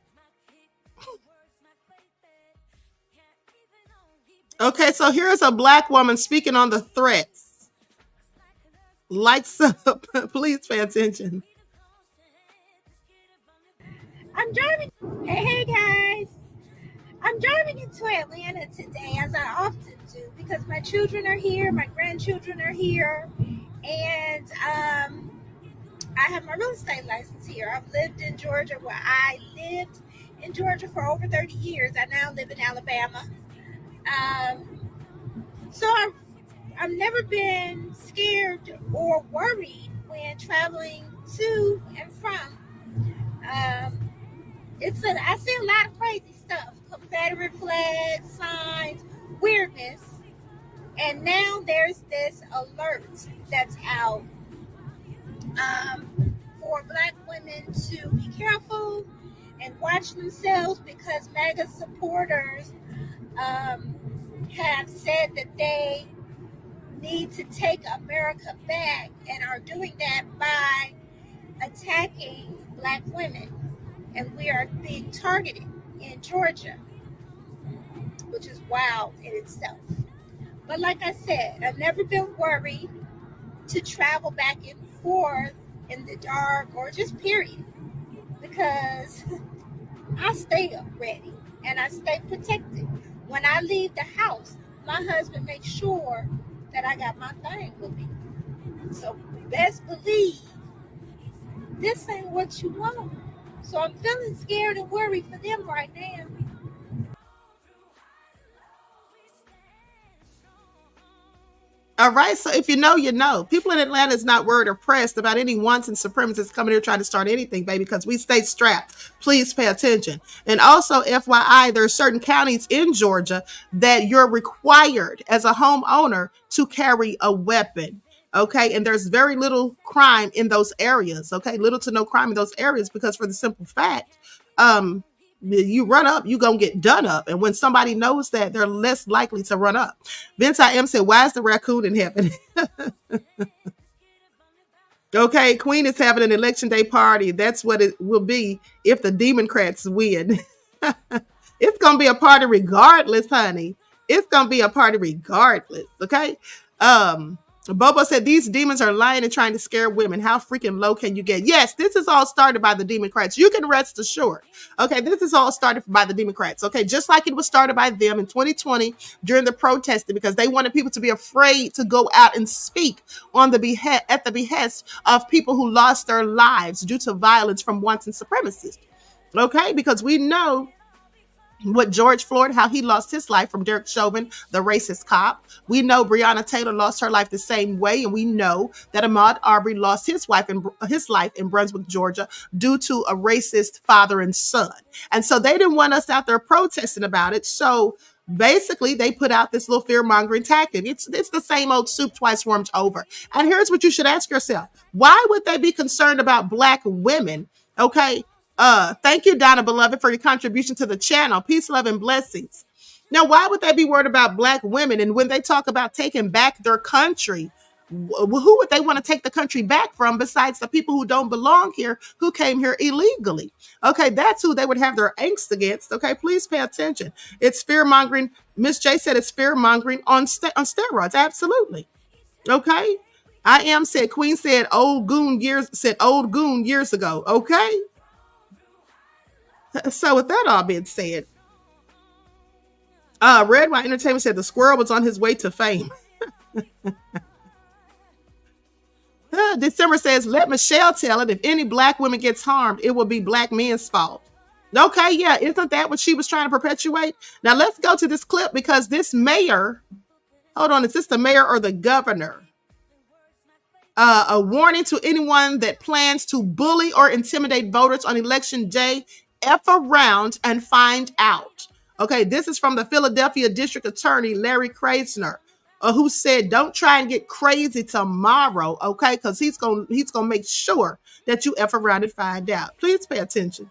Okay, so here's a black woman speaking on the threats. Lights up. Please pay attention. I'm driving. Hey guys. I'm driving into Atlanta today, as I often do, because my children are here, my grandchildren are here, and I have my real estate license here. I've lived in Georgia. Well, I lived in Georgia for over 30 years. I now live in Alabama. So I've never been scared or worried when traveling to and from. I see a lot of crazy stuff, Confederate flags, signs, weirdness, and now there's this alert that's out for Black women to be careful and watch themselves because MAGA supporters have said that they need to take America back and are doing that by attacking Black women. And we are being targeted in Georgia, which is wild in itself. But like I said, I've never been worried to travel back and forth in the dark or just period, because I stay up ready and I stay protected. When I leave the house, my husband makes sure that I got my thing with me. So best believe this ain't what you want. So I'm feeling scared and worried for them right now. All right, so if you know, you know. People in Atlanta is not worried or pressed about any wanton supremacists coming here trying to start anything, baby, because we stay strapped. Please pay attention. And also, FYI, there are certain counties in Georgia that you're required as a homeowner to carry a weapon. Okay, and there's very little crime in those areas. Okay, little to no crime in those areas because for the simple fact, You run up, you gonna get done up. And when somebody knows that, they're less likely to run up. Vince I.M. said, why is the raccoon in heaven? Okay, Queen is having an election day party. That's what it will be if the Democrats win. It's going to be a party regardless, honey. It's going to be a party regardless, okay? Bobo said, these demons are lying and trying to scare women. How freaking low can you get? Yes, this is all started by the Democrats. You can rest assured. Okay, this is all started by the Democrats. Okay, just like it was started by them in 2020 during the protesting, because they wanted people to be afraid to go out and speak on the at the behest of people who lost their lives due to violence from wanton supremacists. Okay, because we know what George Floyd, how he lost his life from Derek Chauvin, the racist cop. We know Breonna Taylor lost her life the same way, and we know that Ahmaud Arbery lost his life in Brunswick, Georgia, due to a racist father and son. And so they didn't want us out there protesting about it. So basically, they put out this little fear-mongering tactic. It's the same old soup twice warmed over. And here's what you should ask yourself: why would they be concerned about Black women? Okay. Thank you, Donna Beloved, for your contribution to the channel. Peace, love, and blessings. Now, why would they be worried about Black women? And when they talk about taking back their country, who would they want to take the country back from besides the people who don't belong here, who came here illegally? Okay, that's who they would have their angst against. Okay, please pay attention. It's fear-mongering. Miss J said it's fear-mongering on steroids. Absolutely. Okay. I am said, Queen said old goon years ago. Okay. So with that all being said, Red White Entertainment said the squirrel was on his way to fame. December says, let Michelle tell it. If any Black woman gets harmed, it will be Black men's fault. Okay, yeah, isn't that what she was trying to perpetuate? Now let's go to this clip, because this mayor, hold on, is this the mayor or the governor? A warning to anyone that plans to bully or intimidate voters on election day: F around and find out. Okay, this is from the Philadelphia District Attorney, Larry Krasner, who said, don't try and get crazy tomorrow, okay? Because he's gonna make sure that you F around and find out. Please pay attention.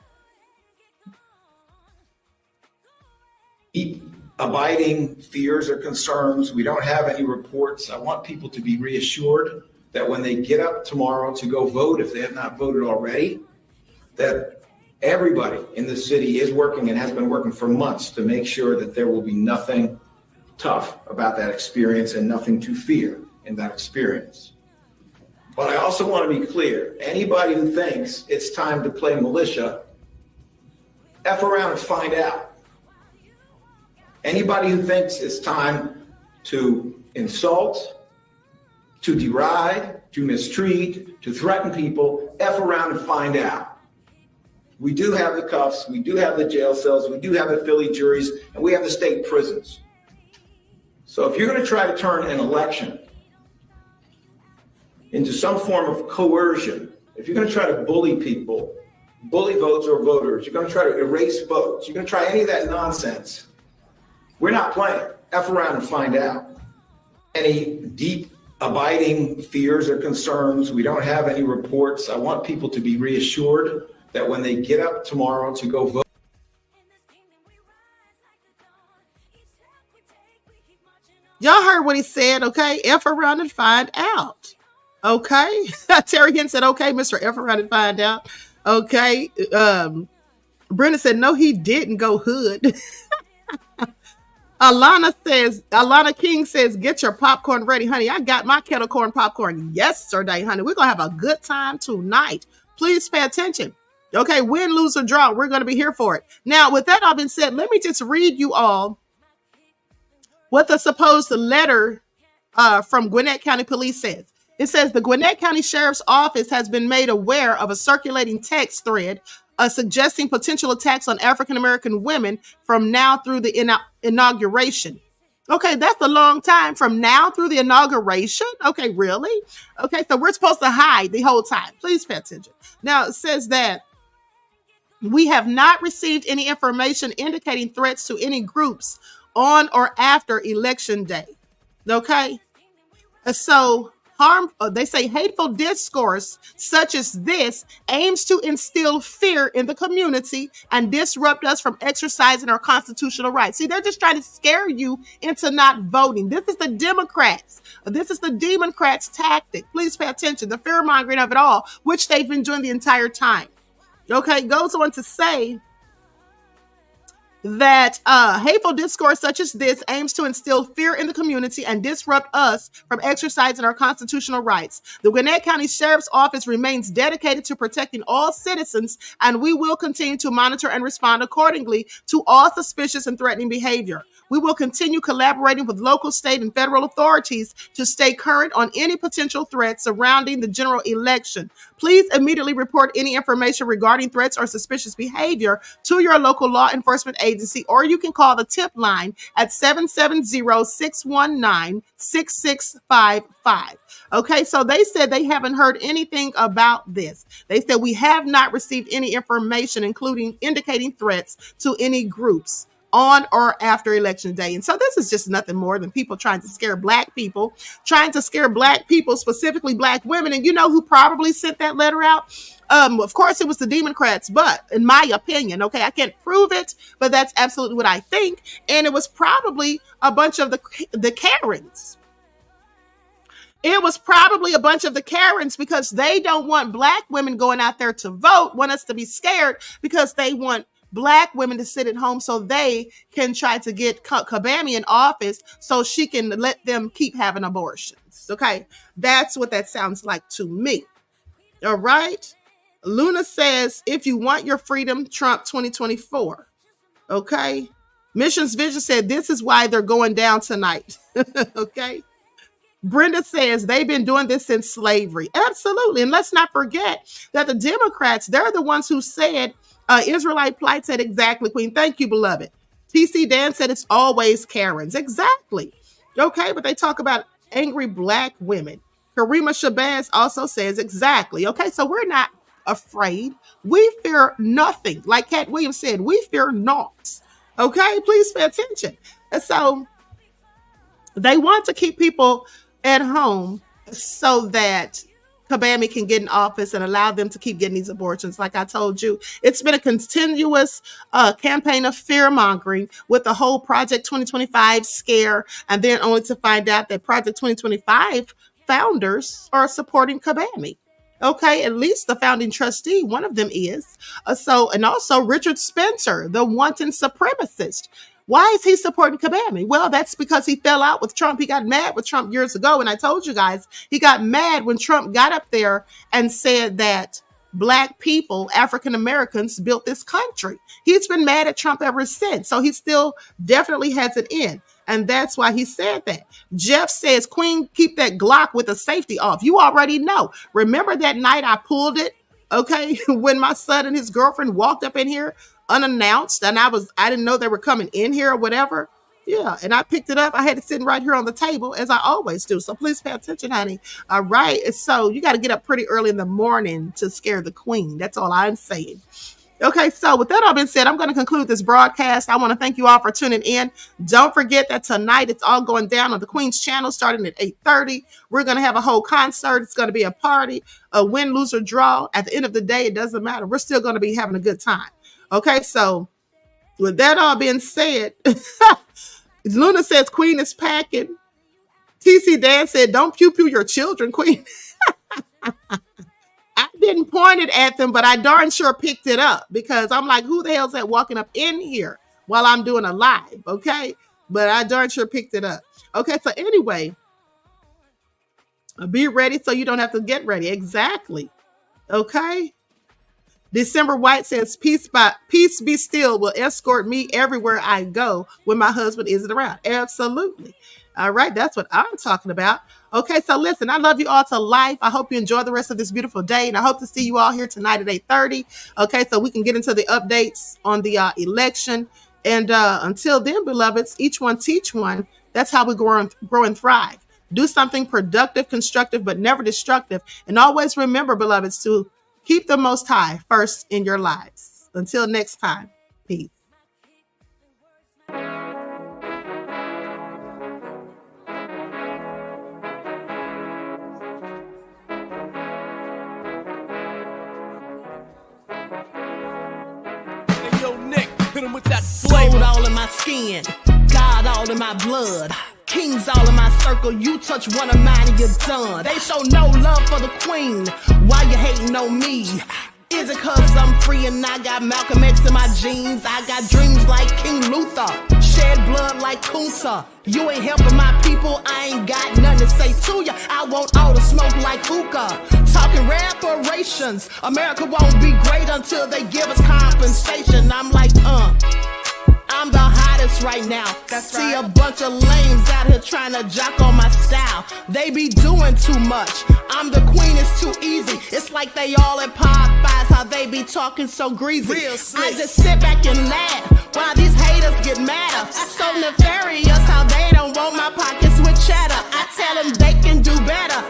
Abiding fears or concerns. We don't have any reports. I want people to be reassured that when they get up tomorrow to go vote, if they have not voted already, that everybody in the city is working and has been working for months to make sure that there will be nothing tough about that experience and nothing to fear in that experience. But I also want to be clear: anybody who thinks it's time to play militia, F around and find out. Anybody who thinks it's time to insult, to deride, to mistreat, to threaten people, F around and find out. We do have the cuffs, we do have the jail cells, we do have the Philly juries, and we have the state prisons. So if you're going to try to turn an election into some form of coercion, if you're going to try to bully people, bully votes or voters, you're going to try to erase votes, you're going to try any of that nonsense, we're not playing. F around and find out. Any deep abiding fears or concerns, we don't have any reports. I want people to be reassured that when they get up tomorrow to go vote. Y'all heard what he said, okay? F around and find out. Okay. Terry Hinn said, okay, Mr. F around and find out. Okay. Brenda said, no, he didn't go hood. Alana King says, get your popcorn ready, honey. I got my kettle corn popcorn yesterday, honey. We're going to have a good time tonight. Please pay attention. Okay, win, lose, or draw, we're going to be here for it. Now, with that all being said, let me just read you all what the supposed letter from Gwinnett County Police says. It says, the Gwinnett County Sheriff's Office has been made aware of a circulating text thread suggesting potential attacks on African-American women from now through the inauguration. Okay, that's a long time, from now through the inauguration. Okay, really? Okay, so we're supposed to hide the whole time. Please pay attention. Now, it says that we have not received any information indicating threats to any groups on or after Election Day. Okay? So, they say hateful discourse such as this aims to instill fear in the community and disrupt us from exercising our constitutional rights. See, they're just trying to scare you into not voting. This is the Democrats. This is the Democrats' tactic. Please pay attention. The fear mongering of it all, which they've been doing the entire time. Okay, goes on to say that hateful discourse such as this aims to instill fear in the community and disrupt us from exercising our constitutional rights. The Gwinnett County Sheriff's Office remains dedicated to protecting all citizens, and we will continue to monitor and respond accordingly to all suspicious and threatening behavior. We will continue collaborating with local, state, and federal authorities to stay current on any potential threats surrounding the general election. Please immediately report any information regarding threats or suspicious behavior to your local law enforcement agency, or you can call the tip line at 770-619-6655. Okay, so they said they haven't heard anything about this. They said we have not received any information, including indicating threats to any groups on or after election day. And so this is just nothing more than people trying to scare black people, specifically black women. And you know who probably sent that letter out? Of course, it was the Democrats, but in my opinion, okay, I can't prove it, but that's absolutely what I think. And it was probably a bunch of the Karens. It was probably a bunch of the Karens because they don't want black women going out there to vote, want us to be scared because they want black women to sit at home so they can try to get Kabami in office so she can let them keep having abortions. Okay, that's what that sounds like to me. All right. Luna says, if you want your freedom, Trump 2024. Okay. Missions Vision said, this is why they're going down tonight. Okay. Brenda says they've been doing this since slavery. Absolutely. And let's not forget that the Democrats, they're the ones who said Israelite plight said exactly, Queen. Thank you, beloved. TC Dan said it's always Karens. Exactly. Okay, but they talk about angry black women. Karima Shabazz also says exactly. Okay, so we're not afraid. We fear nothing. Like Cat Williams said, we fear naught. Okay, please pay attention. And so they want to keep people at home so that Kabami can get in office and allow them to keep getting these abortions. Like I told you, it's been a continuous campaign of fear mongering with the whole Project 2025 scare. And then only to find out that Project 2025 founders are supporting Kabami. Okay, at least the founding trustee, one of them is. And also Richard Spencer, the wanton supremacist. Why is he supporting Kabami? Well, that's because he fell out with Trump. He got mad with Trump years ago. And I told you guys, he got mad when Trump got up there and said that black people, African Americans, built this country. He's been mad at Trump ever since. So he still definitely has it in. And that's why he said that. Jeff says, Queen, keep that Glock with the safety off. You already know. Remember that night I pulled it? Okay, when my son and his girlfriend walked up in here unannounced, and I didn't know they were coming in here or whatever. Yeah, and I picked it up. I had it sitting right here on the table, as I always do. So please pay attention, honey. All right. So you got to get up pretty early in the morning to scare the queen. That's all I'm saying. Okay, so with that all being said, I'm going to conclude this broadcast. I want to thank you all for tuning in. Don't forget that tonight it's all going down on the Queen's channel starting at 8:30. We're going to have a whole concert. It's going to be a party, a win, lose, or draw. At the end of the day, it doesn't matter. We're still going to be having a good time. Okay, so with that all being said, Luna says Queen is packing. TC Dan said, don't pew-pew your children, Queen. I didn't point it at them, but I darn sure picked it up because I'm like, who the hell's that walking up in here while I'm doing a live? Okay. But I darn sure picked it up. Okay. So anyway, be ready so you don't have to get ready. Exactly. Okay. December White says, peace be still will escort me everywhere I go when my husband isn't around. Absolutely. All right. That's what I'm talking about. Okay. So listen, I love you all to life. I hope you enjoy the rest of this beautiful day. And I hope to see you all here tonight at 8:30. Okay. So we can get into the updates on the election. And until then, beloveds, each one teach one. That's how we grow and thrive. Do something productive, constructive, but never destructive. And always remember, beloveds, to keep the Most High first in your lives. Until next time, peace. him with that flavor. Gold all in my skin, God all in my blood. Kings all in my circle, you touch one of mine and you're done. They show no love for the queen, why you hating on me? Is it cause I'm free and I got Malcolm X in my jeans? I got dreams like King Luther, shed blood like Kunta. You ain't helping my people, I ain't got nothing to say to ya. I want all the smoke like hookah. Talking reparations, America won't be great until they give us compensation. I'm like, I'm the hottest right now. See a bunch of lames out here trying to jock on my style. They be doing too much. I'm the queen, it's too easy. It's like they all at Popeyes, how they be talking so greasy. I just sit back and laugh while these haters get madder. So nefarious how they don't want my pockets with cheddar. I tell them they can do better.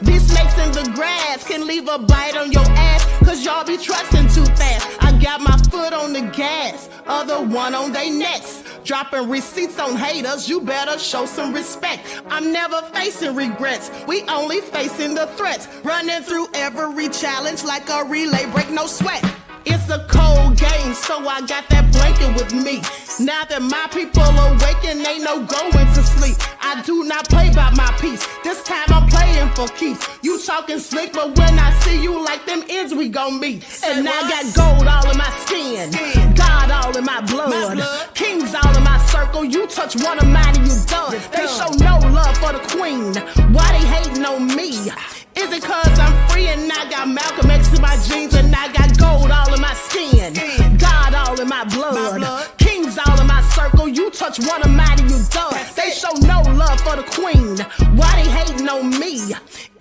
These snakes in the grass can leave a bite on your ass, cause y'all be trusting too fast. I got my foot on the gas, other one on they necks. Dropping receipts on haters, you better show some respect. I'm never facing regrets, we only facing the threats. Running through every challenge like a relay, break no sweat. It's a cold game, so I got that blanket with me. Now that my people awaken, ain't no going to sleep. I do not play by my piece, this time I'm playing for keeps. You talking slick, but when I see you like them ends, we gon' meet. And I got gold all in my skin, God all in my blood. Kings all in my circle, you touch one of mine and you done. They show no love for the queen, why they hating on me? Is it cause I'm free and I got Malcolm X in my jeans and I got gold all in my skin, God all in my blood. Kings all in my circle, you touch one of mine and you done. They show no love for the queen, why they hating on me?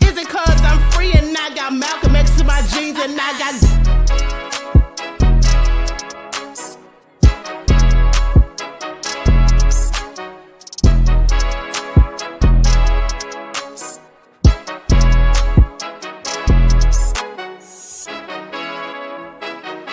Is it cause I'm free and I got Malcolm X in my jeans and I got